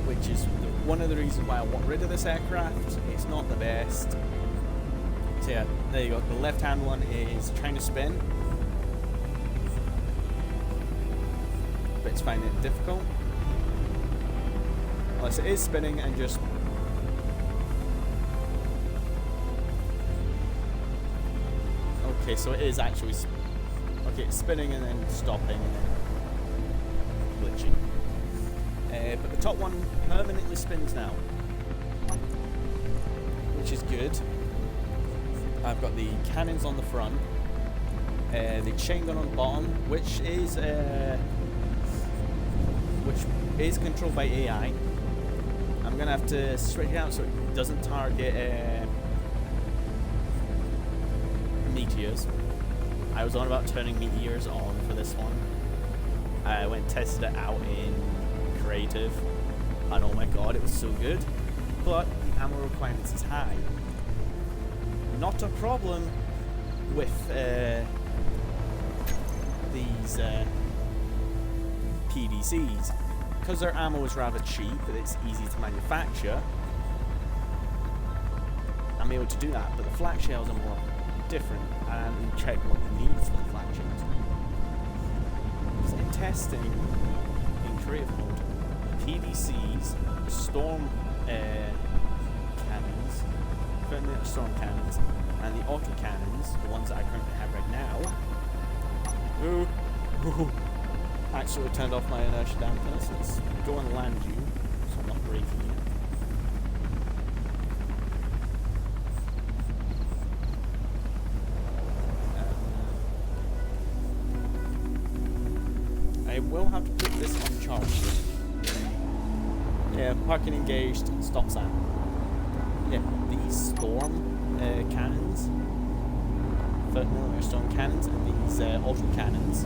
Which is one of the reasons why I want rid of this aircraft. It's not the best. So yeah, there you go. The left hand one is trying to spin, but it's finding it difficult. Unless it is spinning and just okay, so it is actually okay, it's spinning and then stopping and then glitching. But the top one permanently spins now, which is good. I've got the cannons on the front, the chain gun on the bottom, which is controlled by AI. I'm gonna have to switch it out so it doesn't target meteors. I was on about turning meteors on for this one. I went and tested it out in creative, and oh my god, it was so good. But the ammo requirements is high. Not a problem with these PDCs. Because their ammo is rather cheap and it's easy to manufacture, I'm able to do that. But the flak shells are more different, and you check what you need for the flak shells. So in testing, in creative mode, PDCs, storm cannons, storm cannons, and the auto cannons, the ones that I currently have right now. Actually turned off my inertia dampener, so let's go and land you, so I'm not breaking you. I will have to put this on charge. Yeah, parking engaged, stops that. Yeah, these storm cannons, 30mm storm cannons, and these auto cannons.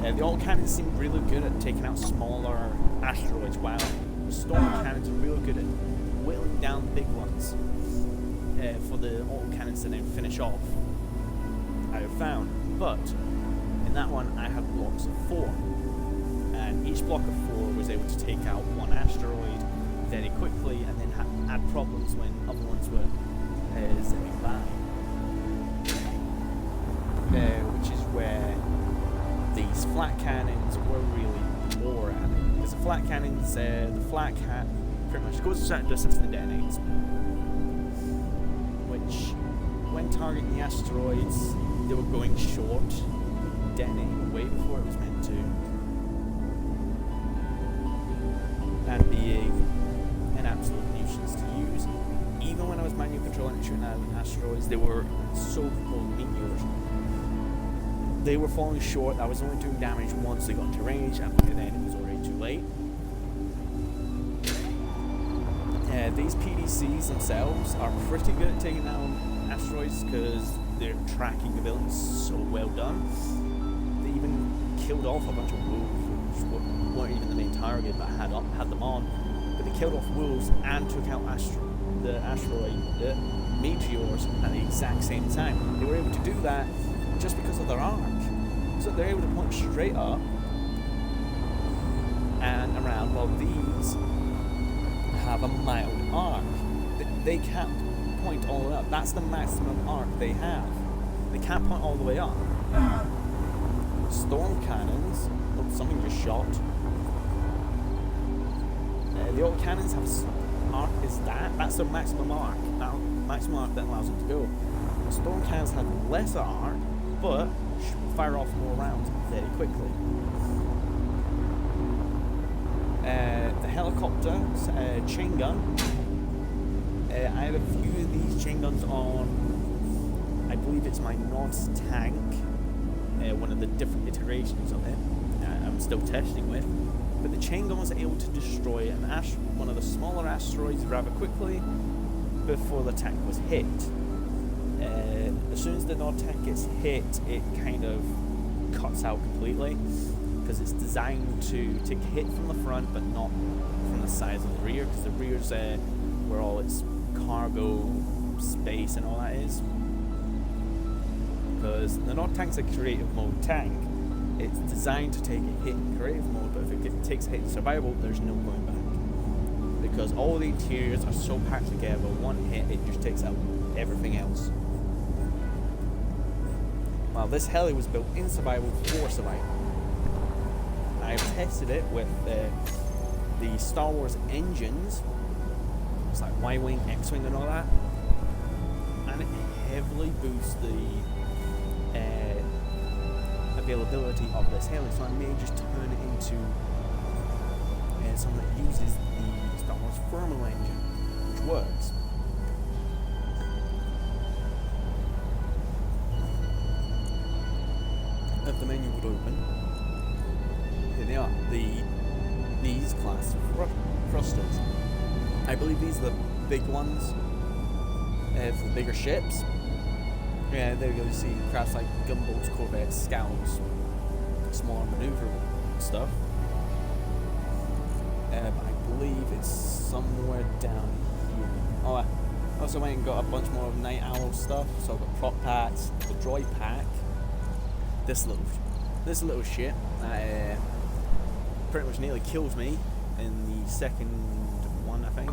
The auto cannons seem really good at taking out smaller asteroids, while the storm cannons are really good at whittling down big ones for the auto cannons to then finish off. I have found. But in that one, I had blocks of 4, and each block of 4 was able to take out one asteroid very quickly, and then had problems when other ones were zipping by. Which is where these flat cannons were really more at it. Because the flat cannons, the flat cat pretty much goes a certain distance and detonates. Which, when targeting the asteroids, they were going short, detonating way before it was meant to. And being an absolute nuisance to use. Even when I was manually controlling and shooting at asteroids, they were so-called meteors. They were falling short. I was only doing damage once they got into range, and then it was already too late. These PDCs themselves are pretty good at taking down asteroids because their tracking ability is so well done. They even killed off a bunch of wolves, which weren't even the main target, but had them on. But they killed off wolves and took out the meteors at the exact same time. They were able to do that just because of their arc. So they're able to point straight up and around, while these have a mild arc. They can't point all the way up. That's the maximum arc they have. They can't point all the way up. Storm cannons. Oh, something just shot. The old cannons have arc is that's their maximum arc. Now, maximum arc that allows them to go. The storm cannons have lesser arc, but fire off more rounds very quickly. The helicopter chain gun. I have a few of these chain guns on. I believe it's my NOS tank. One of the different iterations of it. I'm still testing with. But the chain gun was able to destroy one of the smaller asteroids rather quickly before the tank was hit. As soon as the NOD tank gets hit, it kind of cuts out completely because it's designed to take a hit from the front but not from the sides of the rear, because the rear's where all its cargo space and all that is. Because the NOD tank's a creative mode tank. It's designed to take a hit in creative mode, but if it takes a hit in survival, there's no going back. Because all the interiors are so packed together, one hit, it just takes out everything else. Well, this heli was built in survival for survival. I've tested it with the Star Wars engines. It's like Y-Wing, X-Wing and all that. And it heavily boosts the availability of this heli, so I may just turn it into something that uses the Star Wars thermal engine, which works. If the menu would open, here they are, these class thrusters. I believe these are the big ones for the bigger ships. Yeah, there you go, you see crafts like gunboats, corvettes, scouts, smaller maneuver stuff. But I believe it's somewhere down here. Oh, I also went and got a bunch more of Night Owl stuff. So I've got prop packs, the droid pack, this little shit that pretty much nearly kills me in the second one, I think.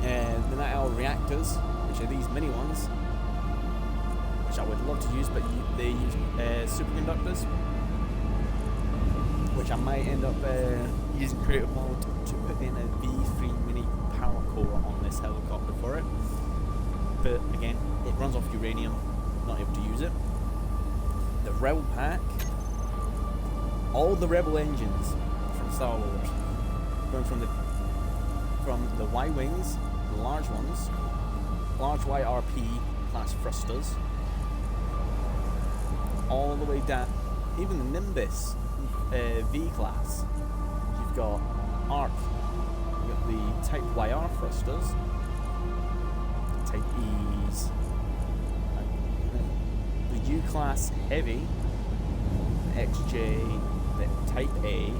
And the Night Owl reactors, which are these mini ones, which I would love to use, but they use superconductors, which I might end up using creative mode to put in a V3 mini power core on this helicopter for it. But again, it runs off uranium, not able to use it. The Rebel pack, all the Rebel engines from Star Wars, going from the Y-Wings, the large ones, large YRP class thrusters, all the way down, even the Nimbus V class. You've got ARC, you've got the Type YR thrusters, Type E's, the U class Heavy, XJ, the Type A,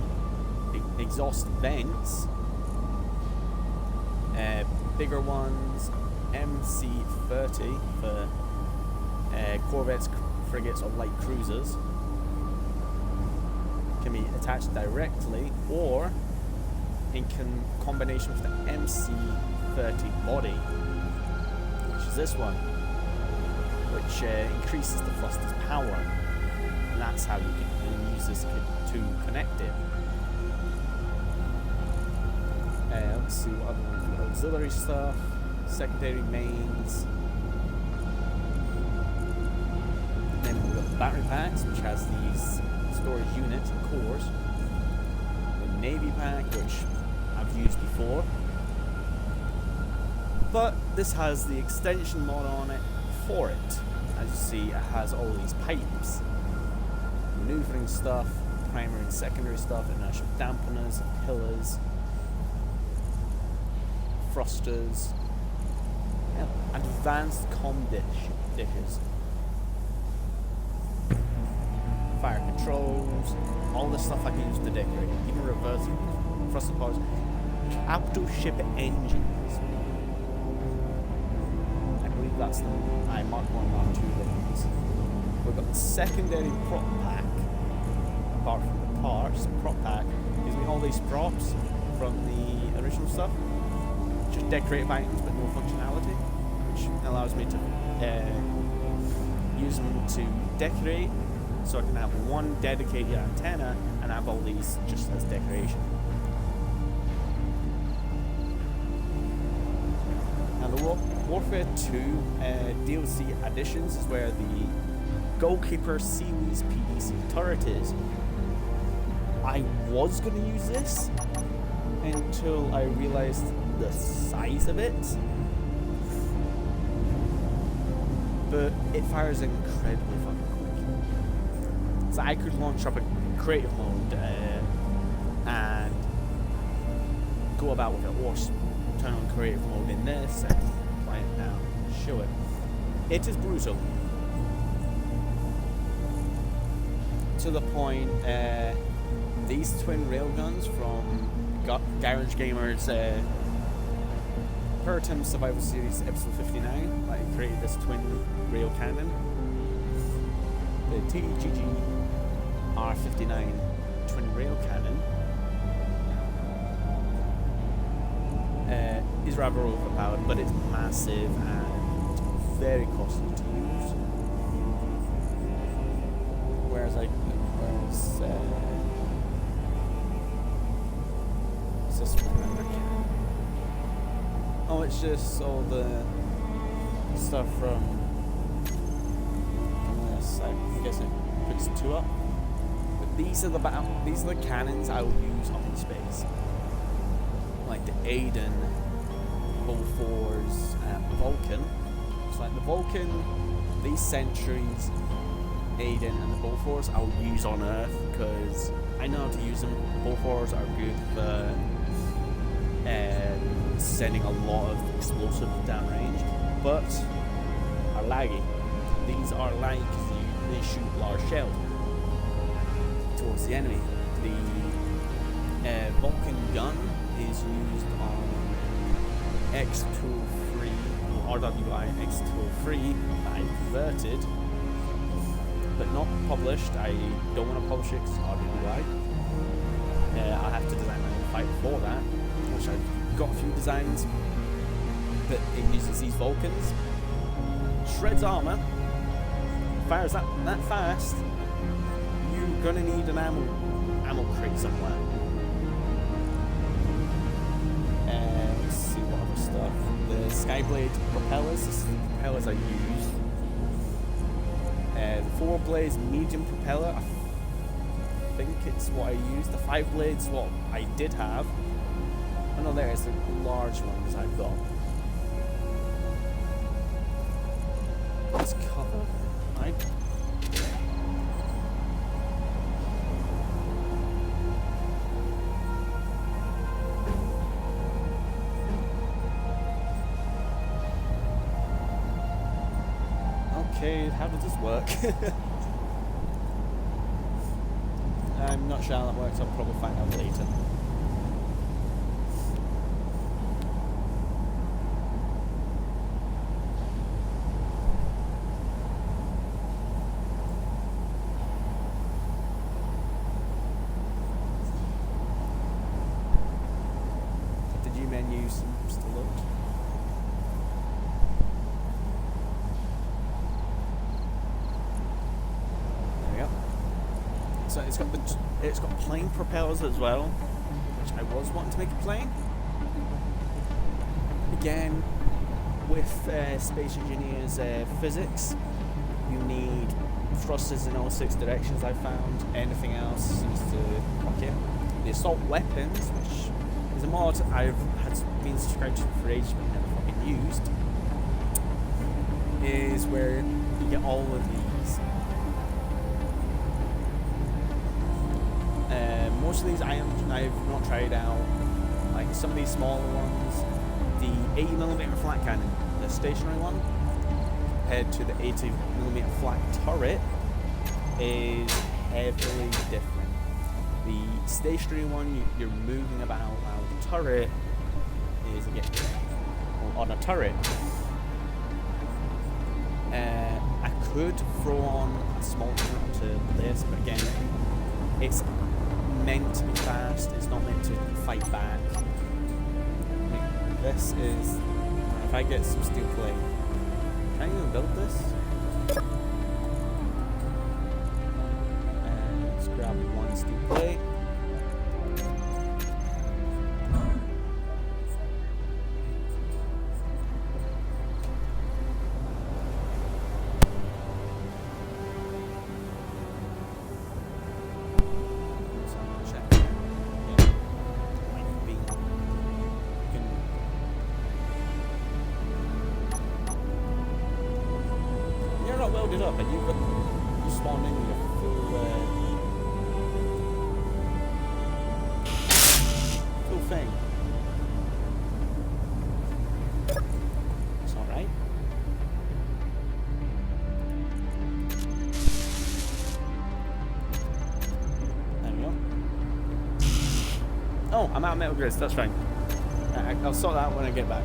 exhaust vents, bigger ones, MC-30 for corvettes, frigates, or light cruisers. Can be attached directly or in combination with the MC-30 body, which is this one, which increases the thruster's power, and that's how you can use this to connect it. Let's see what other ones. Auxiliary stuff, secondary mains. Then we've got the battery packs, which has these storage units and cores. The Navy pack, which I've used before. But this has the extension mod on it for it. As you see, it has all these pipes, maneuvering stuff, primary and secondary stuff, inertial dampeners, pillars, thrusters, advanced dishes, fire controls, all this stuff I can use to decorate, even reversing thruster pods, capital ship engines. I believe that's the Mark 1, Mark 2 ones. We've got the secondary prop pack. Apart from the parts, the prop pack gives me all these props from the original stuff. Just decorative items but no functionality, which allows me to use them to decorate, so I can have one dedicated antenna and have all these just as decoration. And the Warfare 2 DLC additions is where the Goalkeeper Seaweeds PDC turret is. I was going to use this until I realized the size of it, but it fires incredibly fucking quick. So I could launch up a creative mode and go about with it, or turn on creative mode in this and fly it down, show it. It is brutal. To the point, these twin railguns from Garage Gamer's Puritan Survival Series episode 59, I created this twin rail cannon. The TGG R59 twin rail cannon is rather overpowered, but it's massive and very costly to use. Whereas this one under cannon? Oh, it's just all the stuff from this. I guess it puts two up. But these are the cannons I would use up in space, like the Aiden, Bull-4s, and the Vulcan. So like the Vulcan, these Sentries, Aiden, and the Bull-4s I would use on Earth because I know how to use them. Bull-4s are good for sending a lot of explosive downrange, but are laggy. These are laggy because they shoot large shells towards the enemy. The Vulcan gun is used on X-203, RWI X-203, that I converted, but not published. I don't want to publish it because it's RWI. I'll have to design my own fight for that, which I've got a few designs, but it uses these Vulcans, shreds armor, fires that fast, you're gonna need an ammo crate somewhere. Let's see what other stuff. The Skyblade propellers, this is the propellers I use. The 4 blades medium propeller, I think it's what I use. The 5 blades, what I did have. Oh no, there's the large ones I've got. Let's cover, right? Okay, how does this work? I'm not sure how that works, I'll probably find out later. So it's got plane propellers as well, which I was wanting to make a plane. Again, with Space Engineer's physics, you need thrusters in all 6 directions. I found anything else seems to fuck it. The assault weapons, which is a mod I've been subscribed to for ages but never fucking used, is where you get all of these. Most of these I've not tried out. Like some of these smaller ones, the 80mm flat cannon, the stationary one, compared to the 80mm flat turret, is heavily different. The stationary one, you're moving about, while the turret is on a turret. I could throw on a small turret to this, but again, it's meant to be fast, it's not meant to fight back. This is, if I get some steel plate, can I even build this? Let's grab one steel plate. Welded up, and you spawn in your full thing. It's all right. There we go. Oh, I'm out of metal grids. That's fine. I'll sort that out when I get back.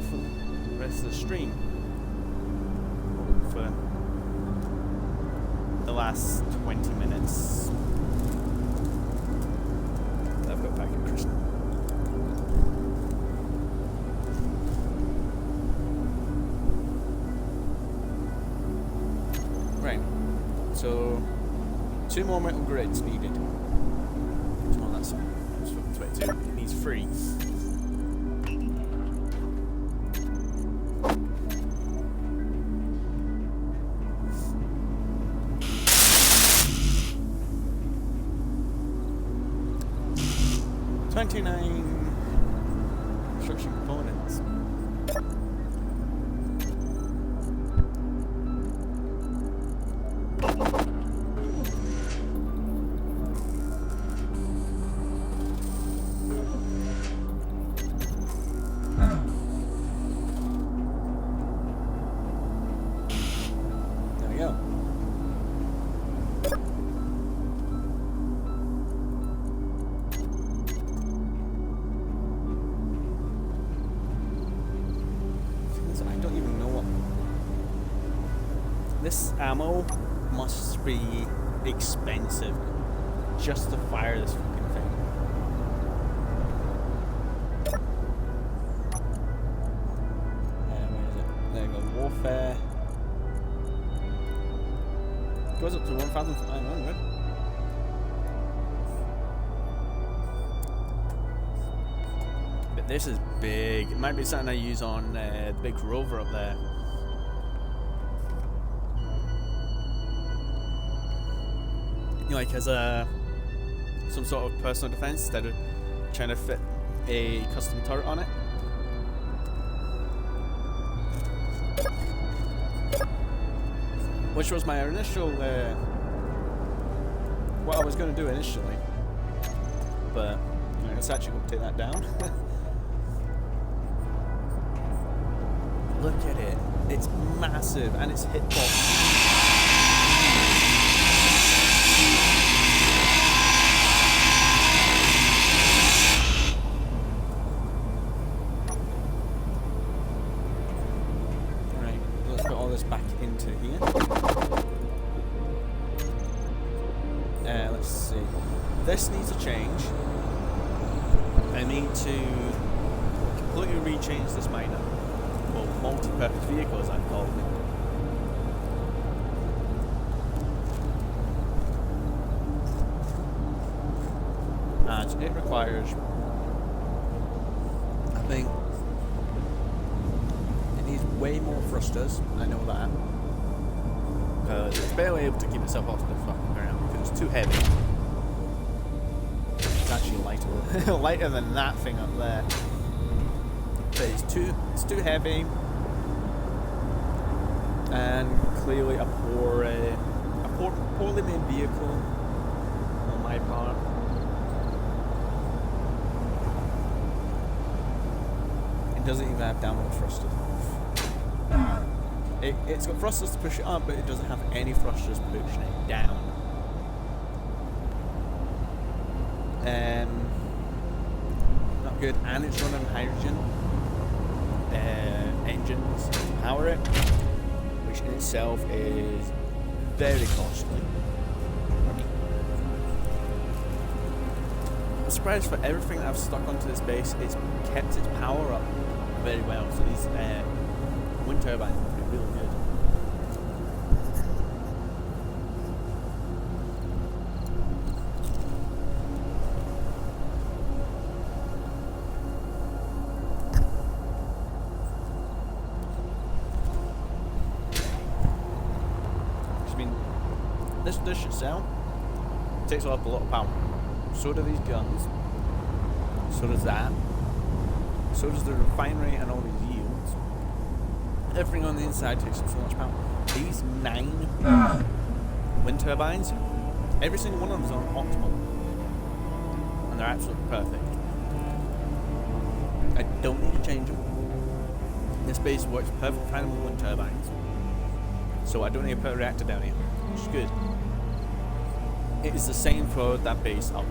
for the rest of the stream. For the last 20 minutes. I've got back in Christmas. Right. So 2 more metal grids needed. Oh, that's 22. It needs 3. Construction components. There we go. I don't even know what. This ammo must be expensive just to fire this fucking thing. Where is it? There we go. Warfare. Goes up to 1,500. But this is big. It might be something I use on the big rover up there. You know, like as some sort of personal defense instead of trying to fit a custom turret on it. Which was my initial, what I was going to do initially. But it's actually going to take that down. Look at it. It's massive and it's hitbox. Right, let's put all this back into here. Let's see. This needs a change. I need to completely rechange this miner. Well, multi-purpose vehicle as I've called it. And it requires, I think, it needs way more thrusters, I know that. Because it's barely able to keep itself off the fucking ground because it's too heavy. It's actually lighter, lighter than that thing up there. But it's too heavy, and clearly a poorly made vehicle on my part. It doesn't even have downward thrusters. It's got thrusters to push it up, but it doesn't have any thrusters pushing it down. Not good, and it's running hydrogen engines to power it, which in itself is very costly. I'm surprised for everything that I've stuck onto this base, it's kept its power up very well. So these wind turbines are really good. This should sell. It takes up a lot of power. So do these guns. So does that. So does the refinery and all these yields. Everything on the inside takes up so much power. These 9 wind turbines, every single one of them is on optimal. And they're absolutely perfect. I don't need to change them. This base works perfect fine with wind turbines. So I don't need to put a reactor down here, which is good. It is the same for that base up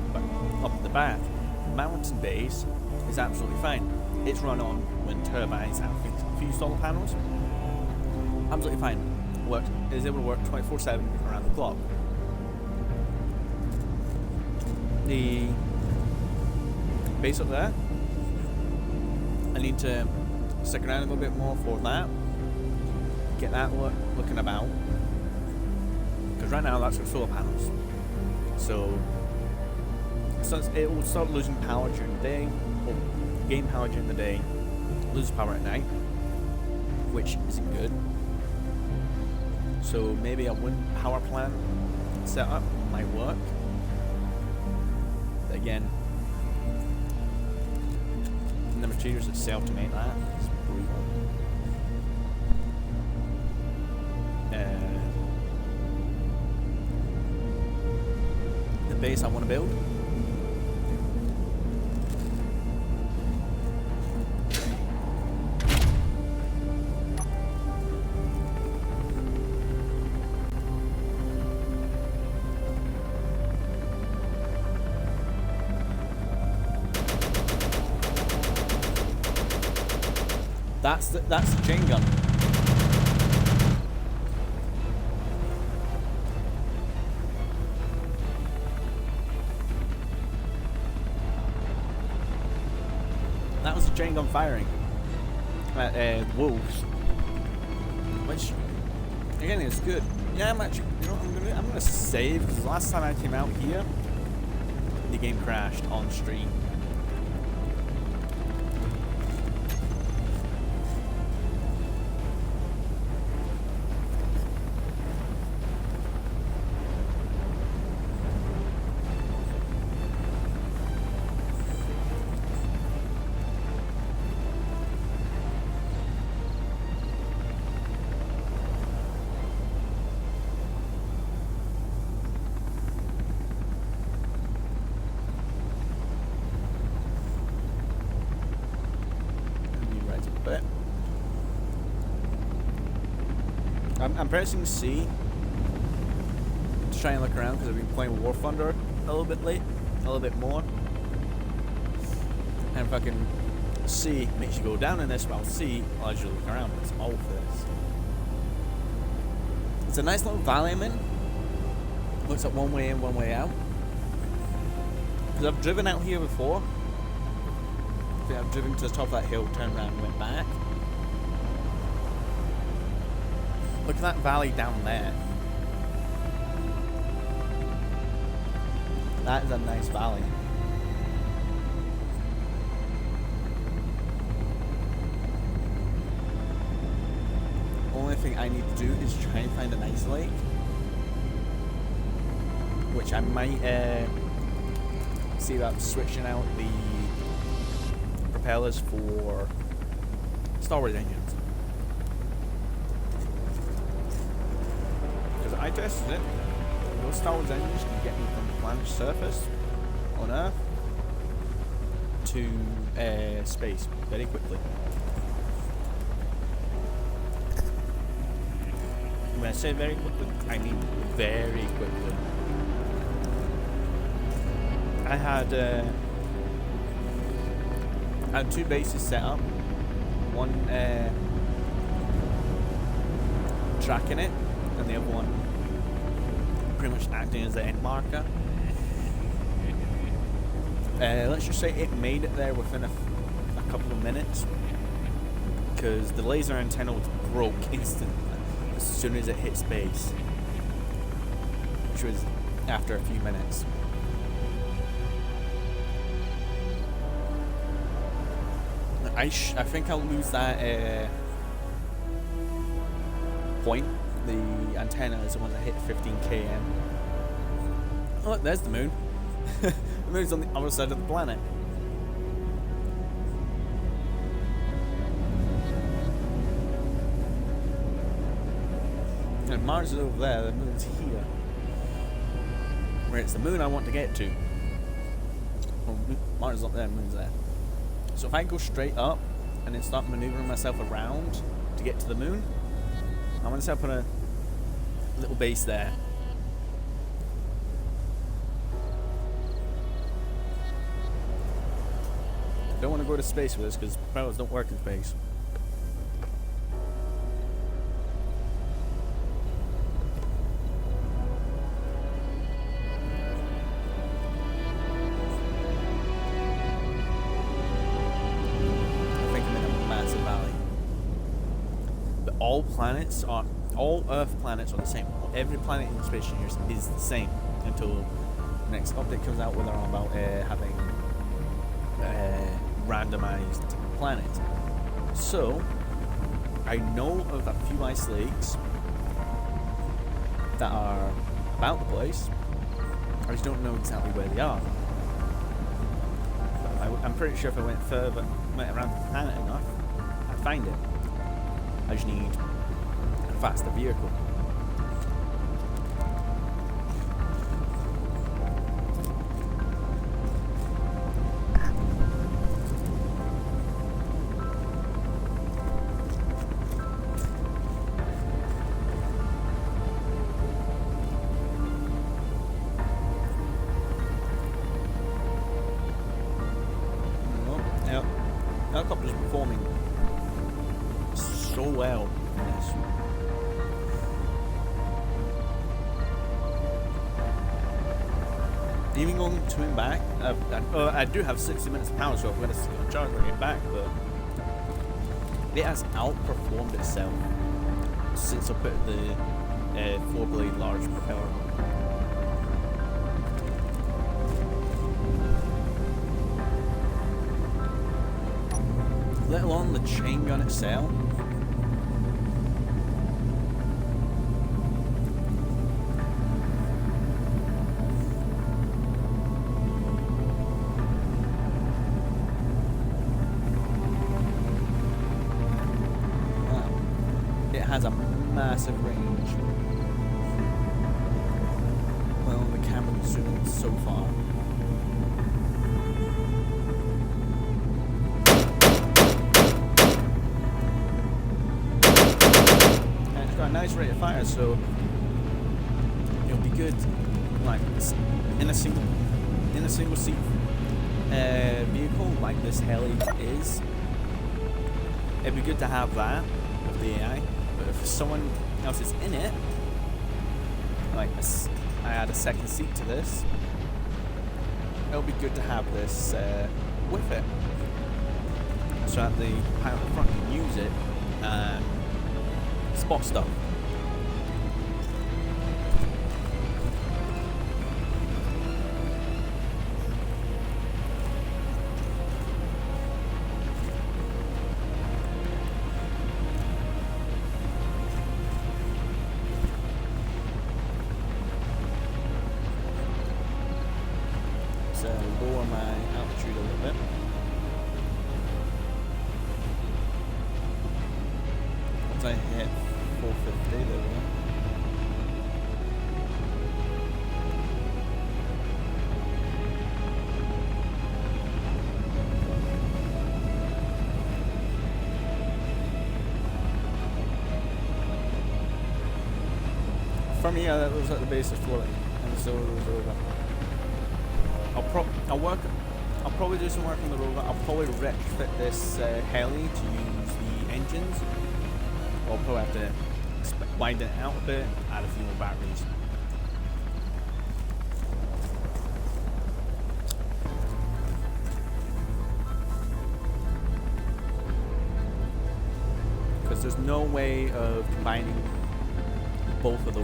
the back. The mountain base is absolutely fine. it's run on when turbines have few solar panels. Absolutely fine. Works. It is able to work 24/7 around the clock. The base up there, I need to stick around a little bit more for that. Get that looking about. Because right now that's for solar panels. So it will start losing power during the day, or gain power during the day, lose power at night, which isn't good. So maybe a wind power plant setup might work. But again, the materials itself to make that is brutal. The base I want to build. That's the chain gun. That was the chain gun firing at wolves, which again is good. Yeah, I'm actually, you know, I'm gonna save, because the last time I came out here, the game crashed on stream. I'm pressing C to try and look around, because I've been playing War Thunder a little bit late, a little bit more. And fucking C makes you go down in this, while C allows you to look around. It's all for this. It's a nice little valley I'm in. Looks like one way in, one way out. Because I've driven out here before. I think I've driven to the top of that hill, turned around and went back. Look at that valley down there. That is a nice valley. Only thing I need to do is try and find a nice lake, which I might see about switching out the propellers for Star Wars engines. I tested it. Those Star Wars engines can get me from the planet's surface on Earth to space very quickly. When I say very quickly, I mean very quickly. I had two bases set up. One tracking it, and the other one pretty much acting as the end marker. Let's just say it made it there within a couple of minutes, because the laser antenna was broke instantly as soon as it hit space, which was after a few minutes. I think I'll lose that point. The antenna is the one that hit 15 km. Oh, look, there's the moon. The moon's on the other side of the planet. And Mars is over there, the moon's here. Where it's the moon I want to get to. Well, Mars is up there, the moon's there. So if I go straight up and then start maneuvering myself around to get to the moon, I'm going to set up a little base there. Don't want to go to space with this because propellers don't work in space. I think I'm in a massive valley. But all Earth planets are the same. Every planet in the space universe is the same until the next update comes out where they're on about having randomized planets. So I know of a few ice lakes that are about the place. I just don't know exactly where they are. I'm pretty sure if I went around the planet enough, I'd find it. I just need a faster vehicle. Helicopter's performing so well in this. Even going to and back, I do have 60 minutes of power, so I'm going to charge when I get back, but it has outperformed itself since I put the 4-blade large propeller on. Let alone the chain gun itself. Wow. It has a massive range. Well, the camera can zoom in so far. Nice rate of fire, so it'll be good. Like in a single seat vehicle like this heli is, it'd be good to have that with the AI. But if someone else is in it, like I add a second seat to this, it'll be good to have this with it, so that the pilot at the front can use it and spot stuff. So lower my altitude a little bit. Once I hit 450, there we go. For me, that was at the base of floating, and so it was over. I'll probably do some work on the rover. I'll probably retrofit this heli to use the engines. I'll probably have to widen it out a bit, add a few more batteries. Because there's no way of combining both of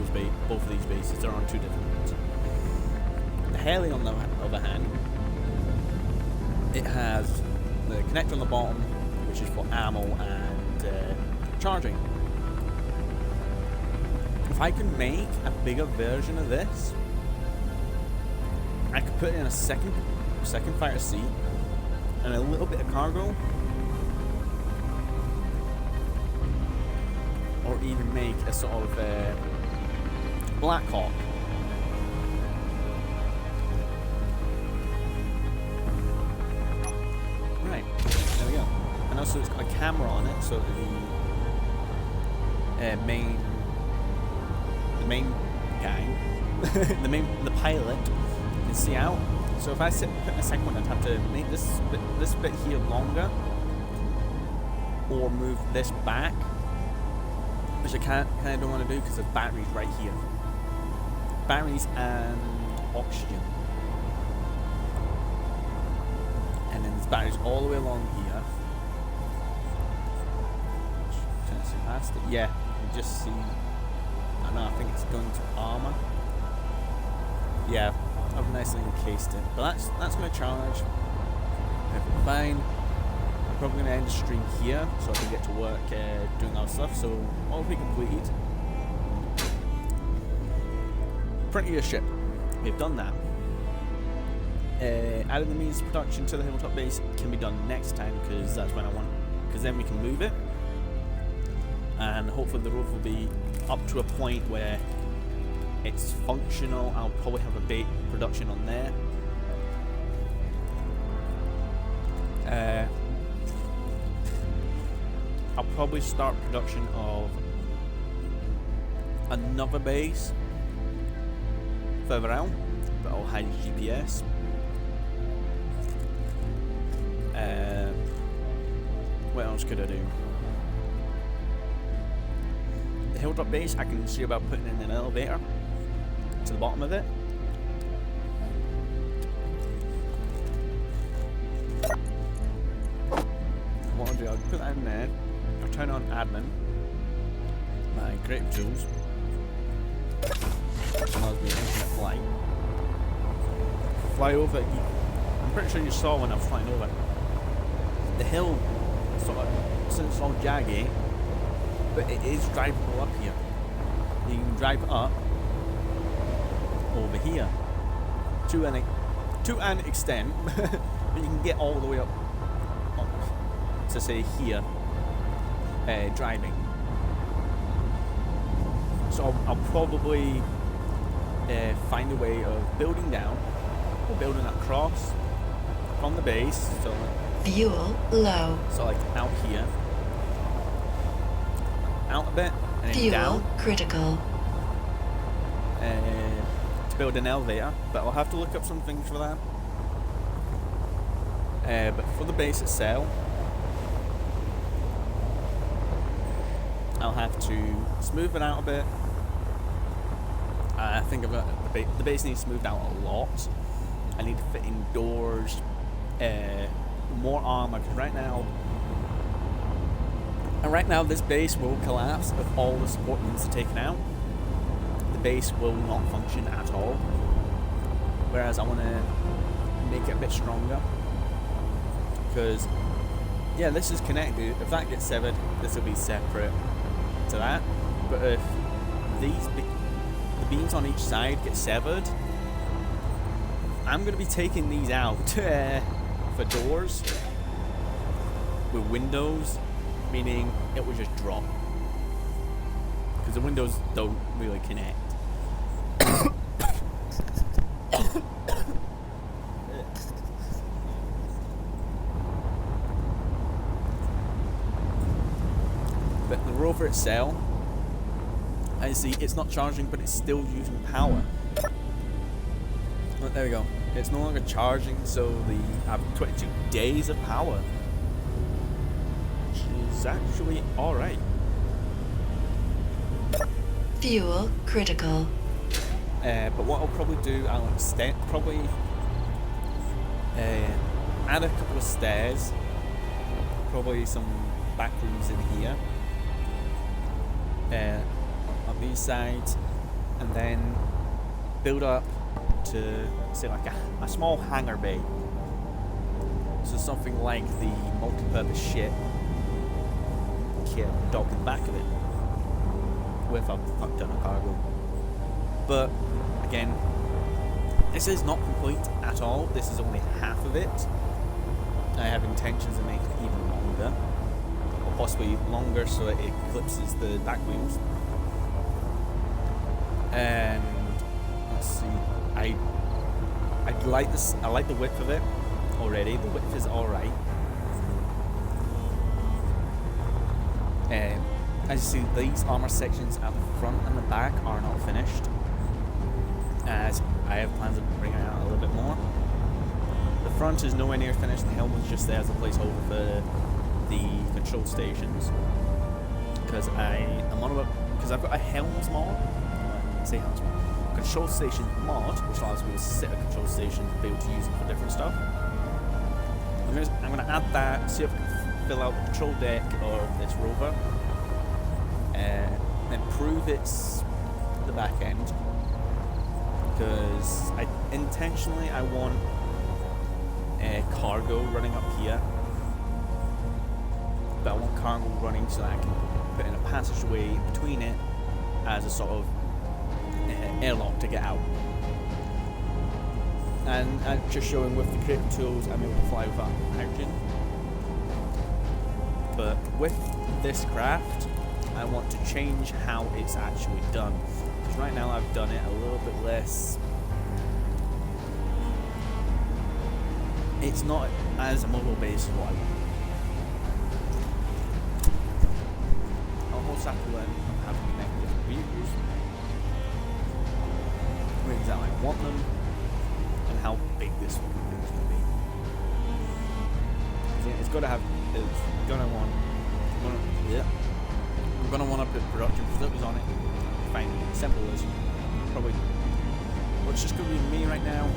these bases. They're on two different ones. The heli, on the other hand, it has the connector on the bottom, which is for ammo and charging. If I could make a bigger version of this, I could put in a second fighter seat and a little bit of cargo, or even make a sort of Black Hawk. Right, there we go. And also it's got a camera on it, so the main guy, the pilot can see out. So if I put in a second one, I'd have to make this bit here longer, or move this back, which I kind of don't want to do because the battery's right here. Batteries and oxygen, and then there's batteries all the way along here. Can I see past it? Yeah, you can just see. I know. I think it's going to armor. Yeah, I've nicely encased it, but that's going to charge. Perfectly fine. I'm probably going to end the stream here so I can get to work doing other stuff. So all will be completed. Printing your ship. We've done that. Adding the means of production to the hilltop base can be done next time because that's when I want. Because then we can move it, and hopefully the rover will be up to a point where it's functional. I'll probably have a bait production on there. I'll probably start production of another base further out, but I'll hide GPS. What else could I do? The hilltop base, I can see about putting in an elevator to the bottom of it. What I'll do, I'll put that in there. I'll turn on admin. My creative tools. Allows me infinite flight. Fly over. I'm pretty sure you saw when I was flying over. The hill sort of it's all jaggy, but it is drivable up here. You can drive up over here to an extent, but you can get all the way up to say here driving. So I'll probably find a way of building down or building across from the base. So Fuel low. So like out here, out a bit, and then Fuel down. critical. To build an elevator, but I'll have to look up some things for that. But for the base itself, I'll have to smooth it out a bit. I think I've got the base needs smoothed out a lot. I need to fit in doors, more armor, because right now this base will collapse if all the support units are taken out. The base will not function at all. Whereas I want to make it a bit stronger, because yeah, this is connected. If that gets severed, this will be separate to that. But if the beams on each side get severed, I'm going to be taking these out for doors with windows, meaning it will just drop because the windows don't really connect. But the rover itself, I see it's not charging, but it's still using power. Oh, there we go. It's no longer charging, so I have 22 days of power, which is actually alright. Fuel critical. But what I'll probably do, I'll probably add a couple of stairs, probably some back rooms in here, on these sides, and then build up to say like a small hangar bay. So something like the multi-purpose ship can dock in the back of it with a fuck ton of cargo. But again, this is not complete at all. This is only half of it. I have intentions of making it even longer, or possibly longer, so that it eclipses the back wheels. And let's see, I like this. I like the width of it already. The width is all right. As you see, these armor sections at the front and the back are not finished, as I have plans of bringing out a little bit more. front is nowhere near finished. The helm was just there as a placeholder for the control stations. Because I've got a helms mod. Say helms mod. Control station mod, which allows me to sit a control station and be able to use it for different stuff. I'm gonna add that. See if I can fill out the control deck of this rover. Improve the back end. Because I want cargo running up here, but I want cargo running so that I can put in a passageway between it as a sort of airlock to get out. And just showing with the creative tools I'm able to fly without hydrogen. But with this craft, I want to change how it's actually done. Because right now I've done it a little bit less. It's not as a model based as what I want. I'll also have to learn how to connect different vehicles, where exactly I want them, and how big this thing is going to be. It's got to have. It's going to want. I'm going to want to put production facilities on it. Find it simple as probably. Well, it's just going to be me right now.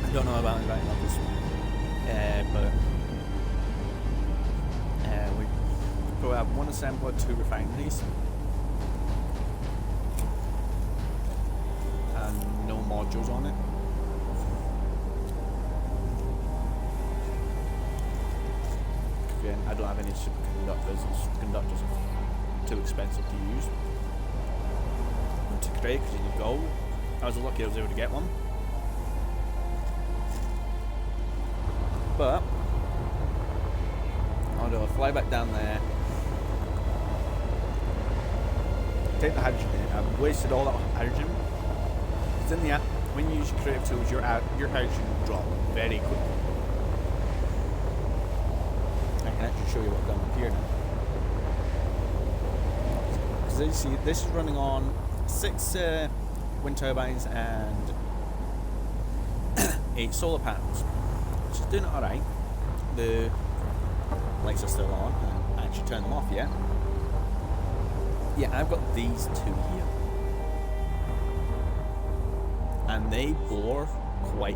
I don't know about inviting others, but we probably have one assembler, 2 refineries, and no modules on it. Again, I don't have any superconductors. Conductors are too expensive to use and to create because you need gold. I was lucky I was able to get one. But I'll fly back down there, take the hydrogen in. I've wasted all that hydrogen. It's in the app. When you use your creative tools, your hydrogen will drop very quickly. I can actually show you what I've done up here now. Because as you see, this is running on 6 wind turbines and 8 solar panels. Which is doing it alright. The lights are still on. I haven't actually turned them off yet. Yeah, I've got these 2 here. And they bore quite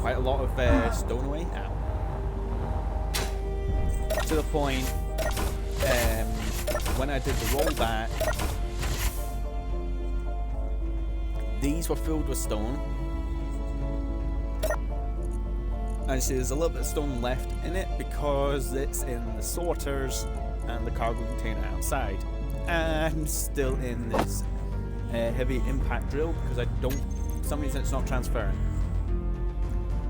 a lot of stone away now. To the point, when I did the rollback, these were filled with stone. And see, there's a little bit of stone left in it because it's in the sorters and the cargo container outside, and still in this heavy impact drill because for some reason it's not transferring.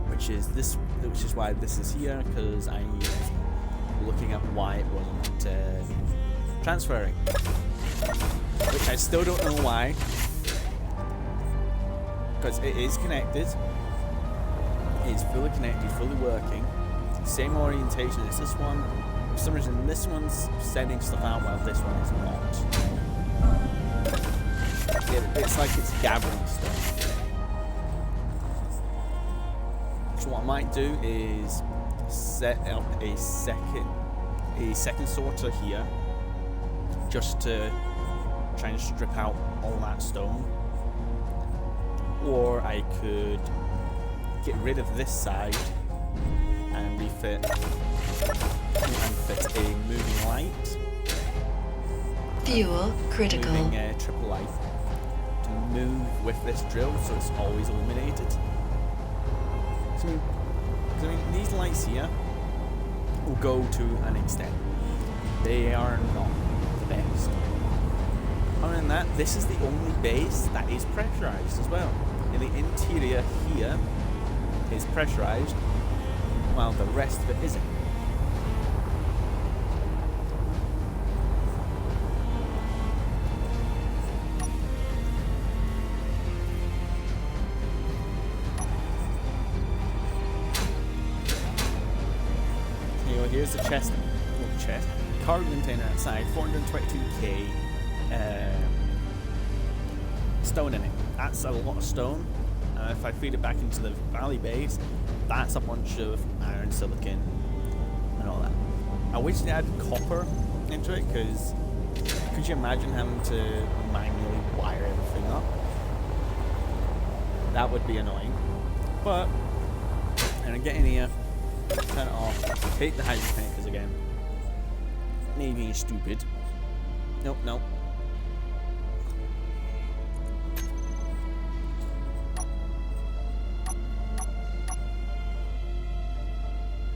Which is why this is here, because I was looking at why it wasn't transferring, which I still don't know why, because it is connected. It's fully connected, fully working. Same orientation as this one. For some reason, this one's sending stuff out while this one is not. It's like it's gathering stuff. So what I might do is set up a second sorter here, just to try and strip out all that stone. Or I could get rid of this side and refit a moving light. Fuel critical. Moving triple light to move with this drill so it's always illuminated. So, I mean, these lights here will go to an extent. They are not the best. Other than that, this is the only base that is pressurized as well. In the interior here is pressurized, while the rest of it isn't. Here's the chest, cargo container outside, 422k stone in it. That's a lot of stone. If I feed it back into the valley base, that's a bunch of iron, silicon, and all that. I wish they added copper into it, because could you imagine having to manually wire everything up? That would be annoying. But, and I get in here, turn it off, take the hydrogen tankers again. Me being stupid. Nope, nope.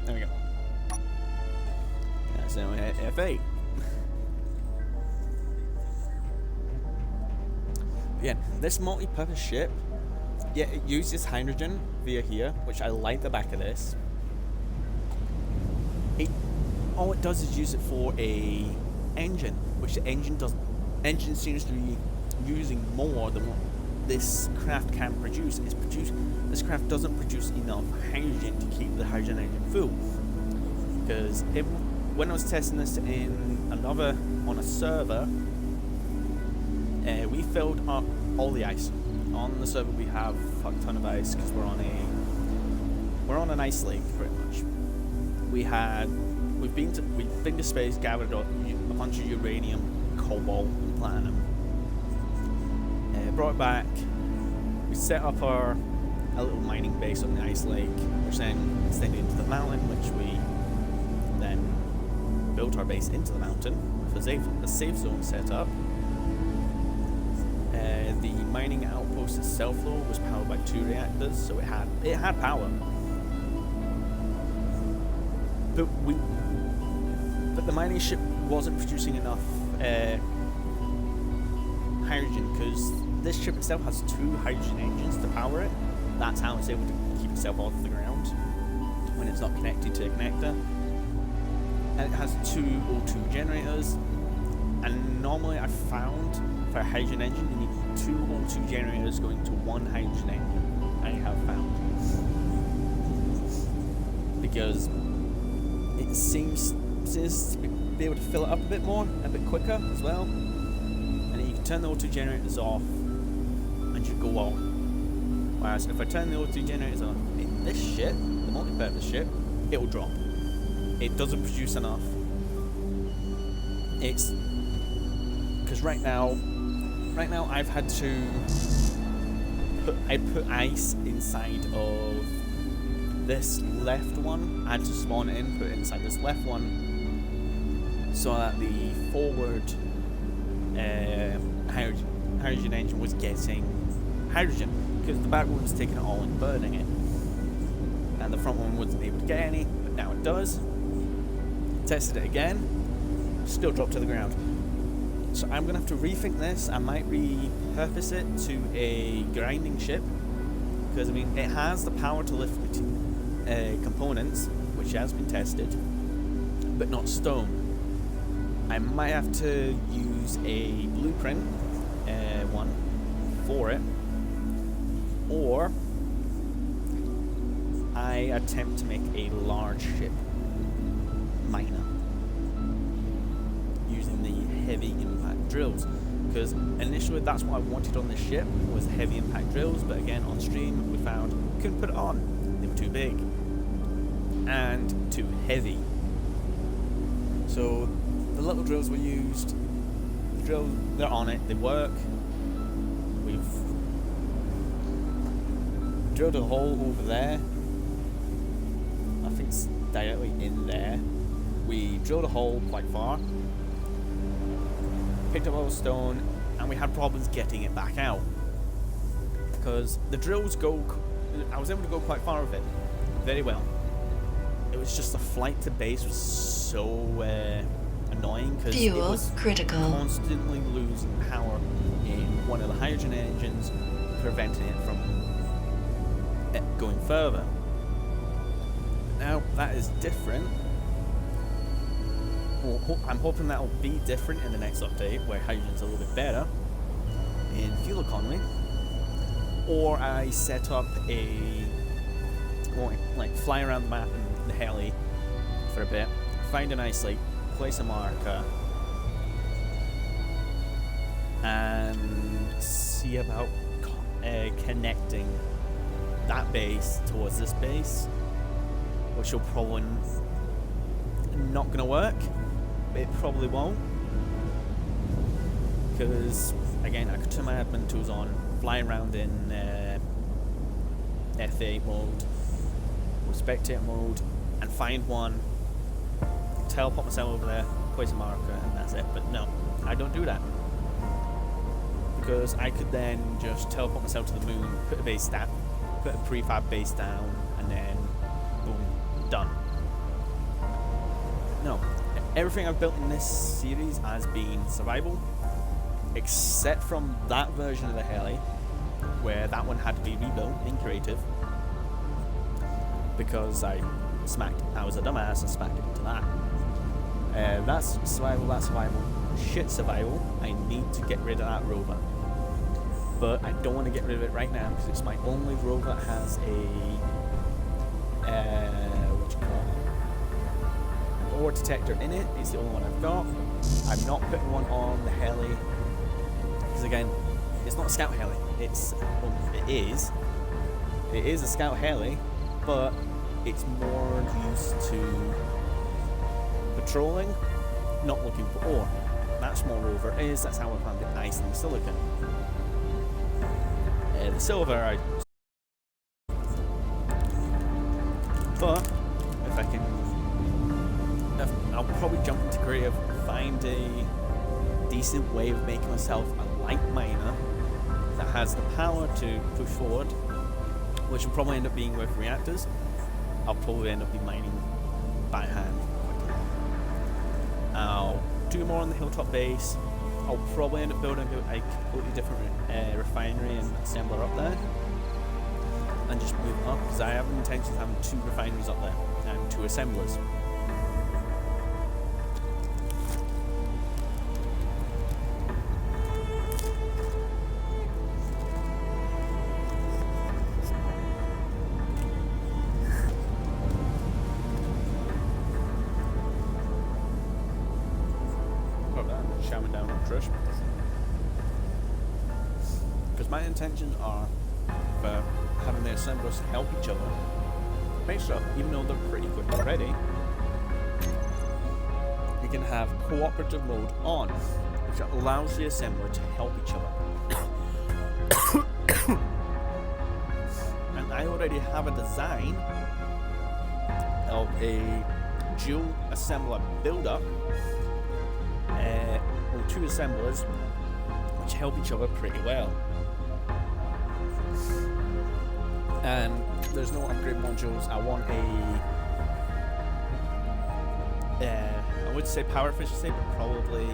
There we go. That's now F8. Yeah, this multi-purpose ship, yeah, it uses hydrogen via here, which I like the back of this. All it does is use it for a engine, which the engine doesn't. Engine seems to be using more than what this craft can produce. This craft doesn't produce enough hydrogen to keep the hydrogen engine full. Because when I was testing this on a server, we filled up all the ice. On the server we have a fuck ton of ice because we're on an ice lake pretty much. We've been to space, gathered up a bunch of uranium, cobalt, and platinum. Brought it back. We set up a little mining base on the ice lake, which then extended into the mountain, which we then built our base into the mountain with a safe zone set up. The mining outpost itself, though, was powered by 2 reactors, so it had power. But the mining ship wasn't producing enough hydrogen, because this ship itself has 2 hydrogen engines to power it. That's how it's able to keep itself off the ground when it's not connected to a connector. And it has 2 O2 generators. And normally I've found for a hydrogen engine you need 2 O2 generators going to 1 hydrogen engine. I have found. Because it seems to be able to fill it up a bit more, a bit quicker as well. And then you can turn the O2 generators off and you go on. Whereas if I turn the O2 generators on in this ship, the multi-purpose ship, it will drop. It doesn't produce enough. It's because right now I've had to put ice inside of this left one. I had to spawn it in, put it inside this left one, so that the forward hydrogen engine was getting hydrogen, because the back one was taking it all and burning it, and the front one wasn't able to get any, but now it does. Tested it again, still dropped to the ground. So I'm gonna have to rethink this. I might repurpose it to a grinding ship, because I mean it has the power to lift components, which has been tested, but not stone. I might have to use a blueprint one for it, or I attempt to make a large ship miner using the heavy impact drills, because initially that's what I wanted on this ship, was heavy impact drills, but again on stream we found we couldn't put it on. They were too big and too heavy. So the little drills were used. They're on it, they work. We've drilled a hole over there. I think it's directly in there. We drilled a hole quite far, picked up all the stone, and we had problems getting it back out, because the drills I was able to go quite far with it very well. It was just the flight to base was so annoying, because it was critical. Constantly losing power in one of the hydrogen engines, preventing it from going further. Now that is different. Well, I'm hoping that will be different in the next update, where hydrogen's a little bit better in fuel economy. Or I set up fly around the map in the heli for a bit, find an ice lake, place a marker, and see about connecting that base towards this base, which will probably not gonna work. It probably won't, because again, I could turn my admin tools on, fly around in F8 mode or spectator mode, and find one, teleport myself over there, place a marker, and that's it. But no, I don't do that, because I could then just teleport myself to the moon, put a base down, put a prefab base down, and then boom, done. No, everything I've built in this series has been survival, except from that version of the heli, where that one had to be rebuilt in creative, because I was a dumbass and smacked it into that. That's survival, shit survival. I need to get rid of that rover, but I don't want to get rid of it right now, because it's my only rover that has what you call it, an ore detector in it. It's the only one I've got. I'm not putting one on the heli, because again, it's not a scout heli. It is a scout heli, but it's more used to patrolling, not looking for ore. That small rover is. That's how I found the ice and the silicon. The silver, but if I can, I'll probably jump into creative, find a decent way of making myself a light miner that has the power to push forward, which will probably end up being with reactors. I'll probably end up be mining by hand. I'll do more on the hilltop base. I'll probably end up building a completely different refinery and assembler up there, and just move up, because I have an intention of having 2 refineries up there and 2 assemblers. Shouting down on Trish, because my intentions are for having the assemblers help each other. Make sure, even though they're pretty quick already, you can have cooperative mode on, which allows the assembler to help each other. And I already have a design of a dual assembler build-up, or 2 assemblers, which help each other pretty well. And there's no upgrade modules. I want I would say power efficiency, but probably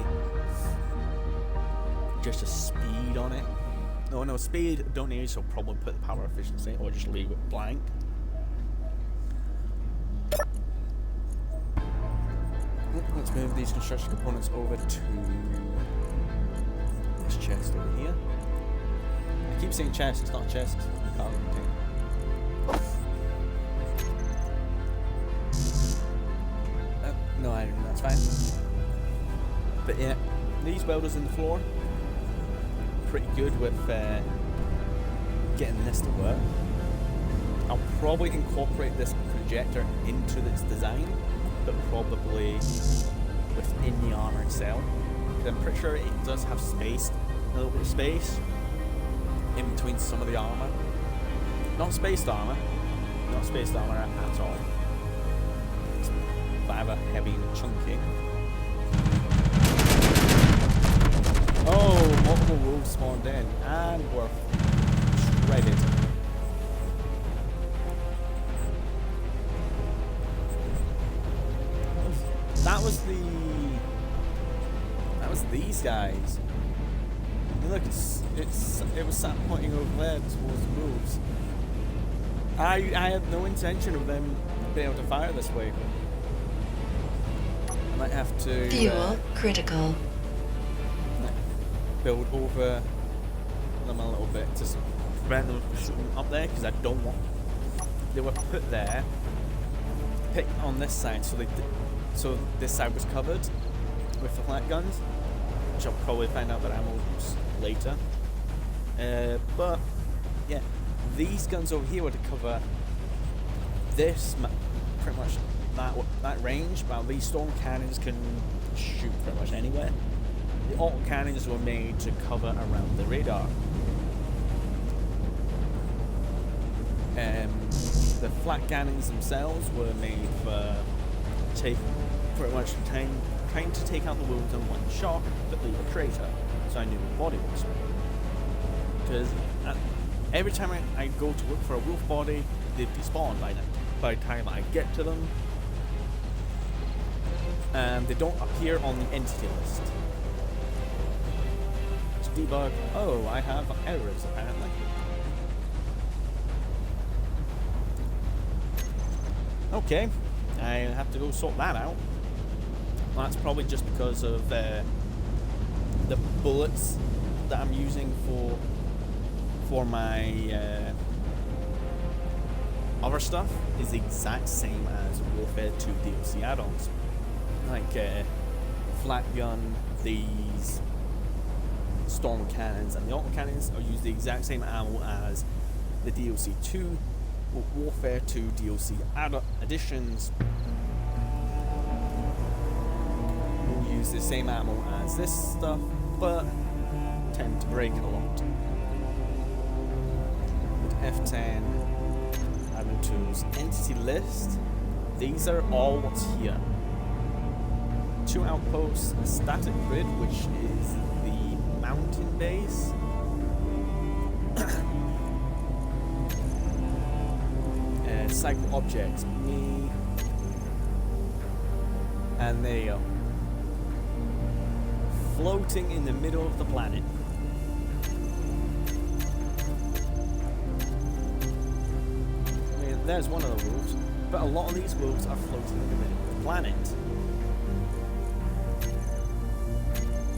just a speed on it. No, speed don't need, so probably put the power efficiency, or just leave it blank. Let's move these construction components over to this chest over here. I keep saying chest, it's not chest. No iron, that's fine. But yeah, these welders in the floor, pretty good with getting this to work. I'll probably incorporate this projector into this design, but probably within the armor itself. I'm pretty sure it does have space, a little bit of space in between some of the armor. Not spaced armor at all. It's rather heavy and chunky. Oh, multiple wolves spawned in, and we're shredded. That was these guys. And look, it was sat pointing over there towards the wolves. I had no intention of them being able to fire this way. I might have to Fuel critical. build over them a little bit to prevent them from shooting up there, because I don't want. They were put there, picked on this side, so this side was covered with the flat guns, which I'll probably find out that ammo later. But yeah, these guns over here were to cover this pretty much that range, but these storm cannons can shoot pretty much anywhere. The auto cannons were made to cover around the radar. The flat cannons themselves were made for pretty much trying to take out the wolves in one shot, but leave a crater, so I knew where the body was. Because every time I go to look for a wolf body, they'd despawn by the time I get to them. And they don't appear on the entity list. To debug, oh, I have errors apparently. Okay, I have to go sort that out. Well, that's probably just because of the bullets that I'm using for my other stuff is the exact same as Warfare 2 DLC add-ons. Like flat gun, these storm cannons, and the auto cannons are used the exact same ammo as the DLC 2 Warfare 2 DLC additions. We'll use the same ammo as this stuff, but tend to break a lot. With F10, admin tools, entity list. These are all what's here. 2 outposts, a static grid, which is the mountain base. Cycle objects, me, and there you go. Floating in the middle of the planet. I mean, there's one of the wolves, but a lot of these wolves are floating in the middle of the planet,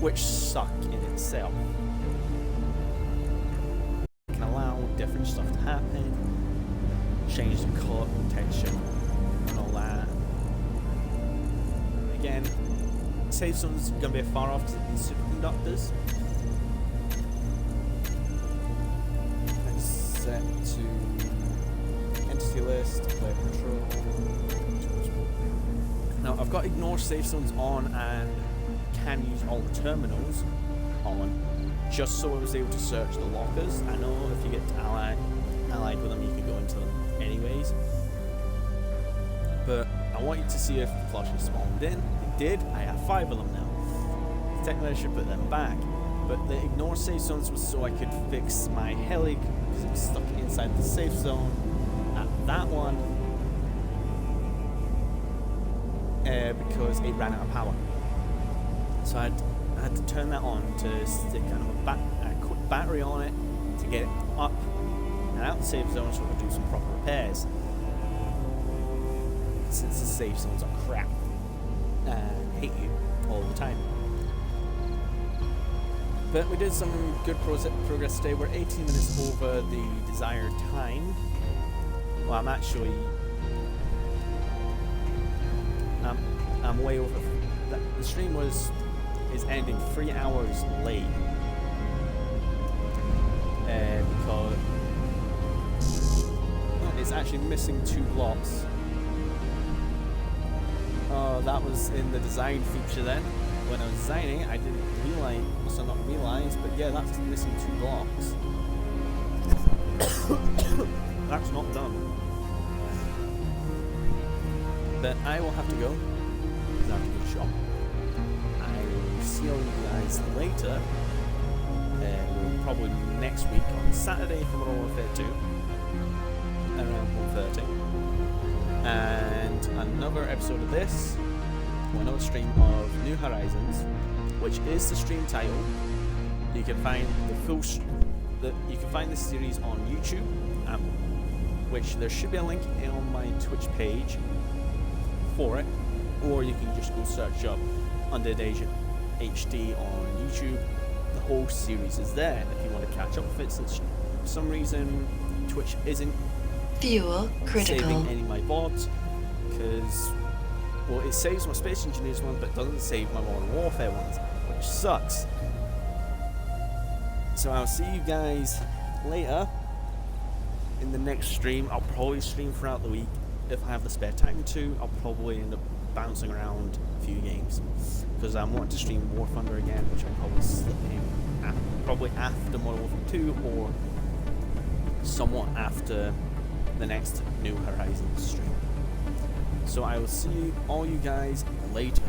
which suck in itself. It can allow different stuff to happen. Change the color, texture, and all that. Again, safe zone's gonna be far off to these superconductors. Let's set to entity list, player control. Now I've got ignore safe zones on and can use all the terminals on, just so I was able to search the lockers. I know if you get allied with them, you can go into them anyways, but I want you to see if the flushes spawned in. It did. I have 5 of them now. Technically I should put them back, but the ignore safe zones was so I could fix my heli because it was stuck inside the safe zone at that one because it ran out of power. So I had to turn that on to stick kind of a quick battery on it to get it up and out the safe zone so we could do some proper repairs. Since the safe zones are crap and hate you all the time. But we did some good progress today. We're 18 minutes over the desired time. Well, I'm actually I'm way over. The stream is ending 3 hours late because it's actually missing 2 blocks. That was in the design feature then. When I was designing it, I didn't realize, must have not realized, but yeah, that's missing 2 blocks. That's not done. But I will have to go, because I have to go shop. I will see all you guys later, probably next week on Saturday for Modern Warfare 2, around 1:30. And another episode of this, or another stream of New Horizons, which is the stream title. You can find you can find this series on YouTube, which there should be a link on my Twitch page for it, or you can just go search up Underdeja HD on YouTube. The whole series is there if you want to catch up with it, since for some reason Twitch isn't Fuel critical. saving any of my VODs, because, well, it saves my Space Engineers one, but doesn't save my Modern Warfare ones, which sucks. So I'll see you guys later in the next stream. I'll probably stream throughout the week, if I have the spare time to, I'll probably end up bouncing around a few games, because I'm wanting to stream War Thunder again, which I'll probably slip in probably after Modern Warfare 2 or somewhat after the next New Horizons stream. So I will see all you guys later.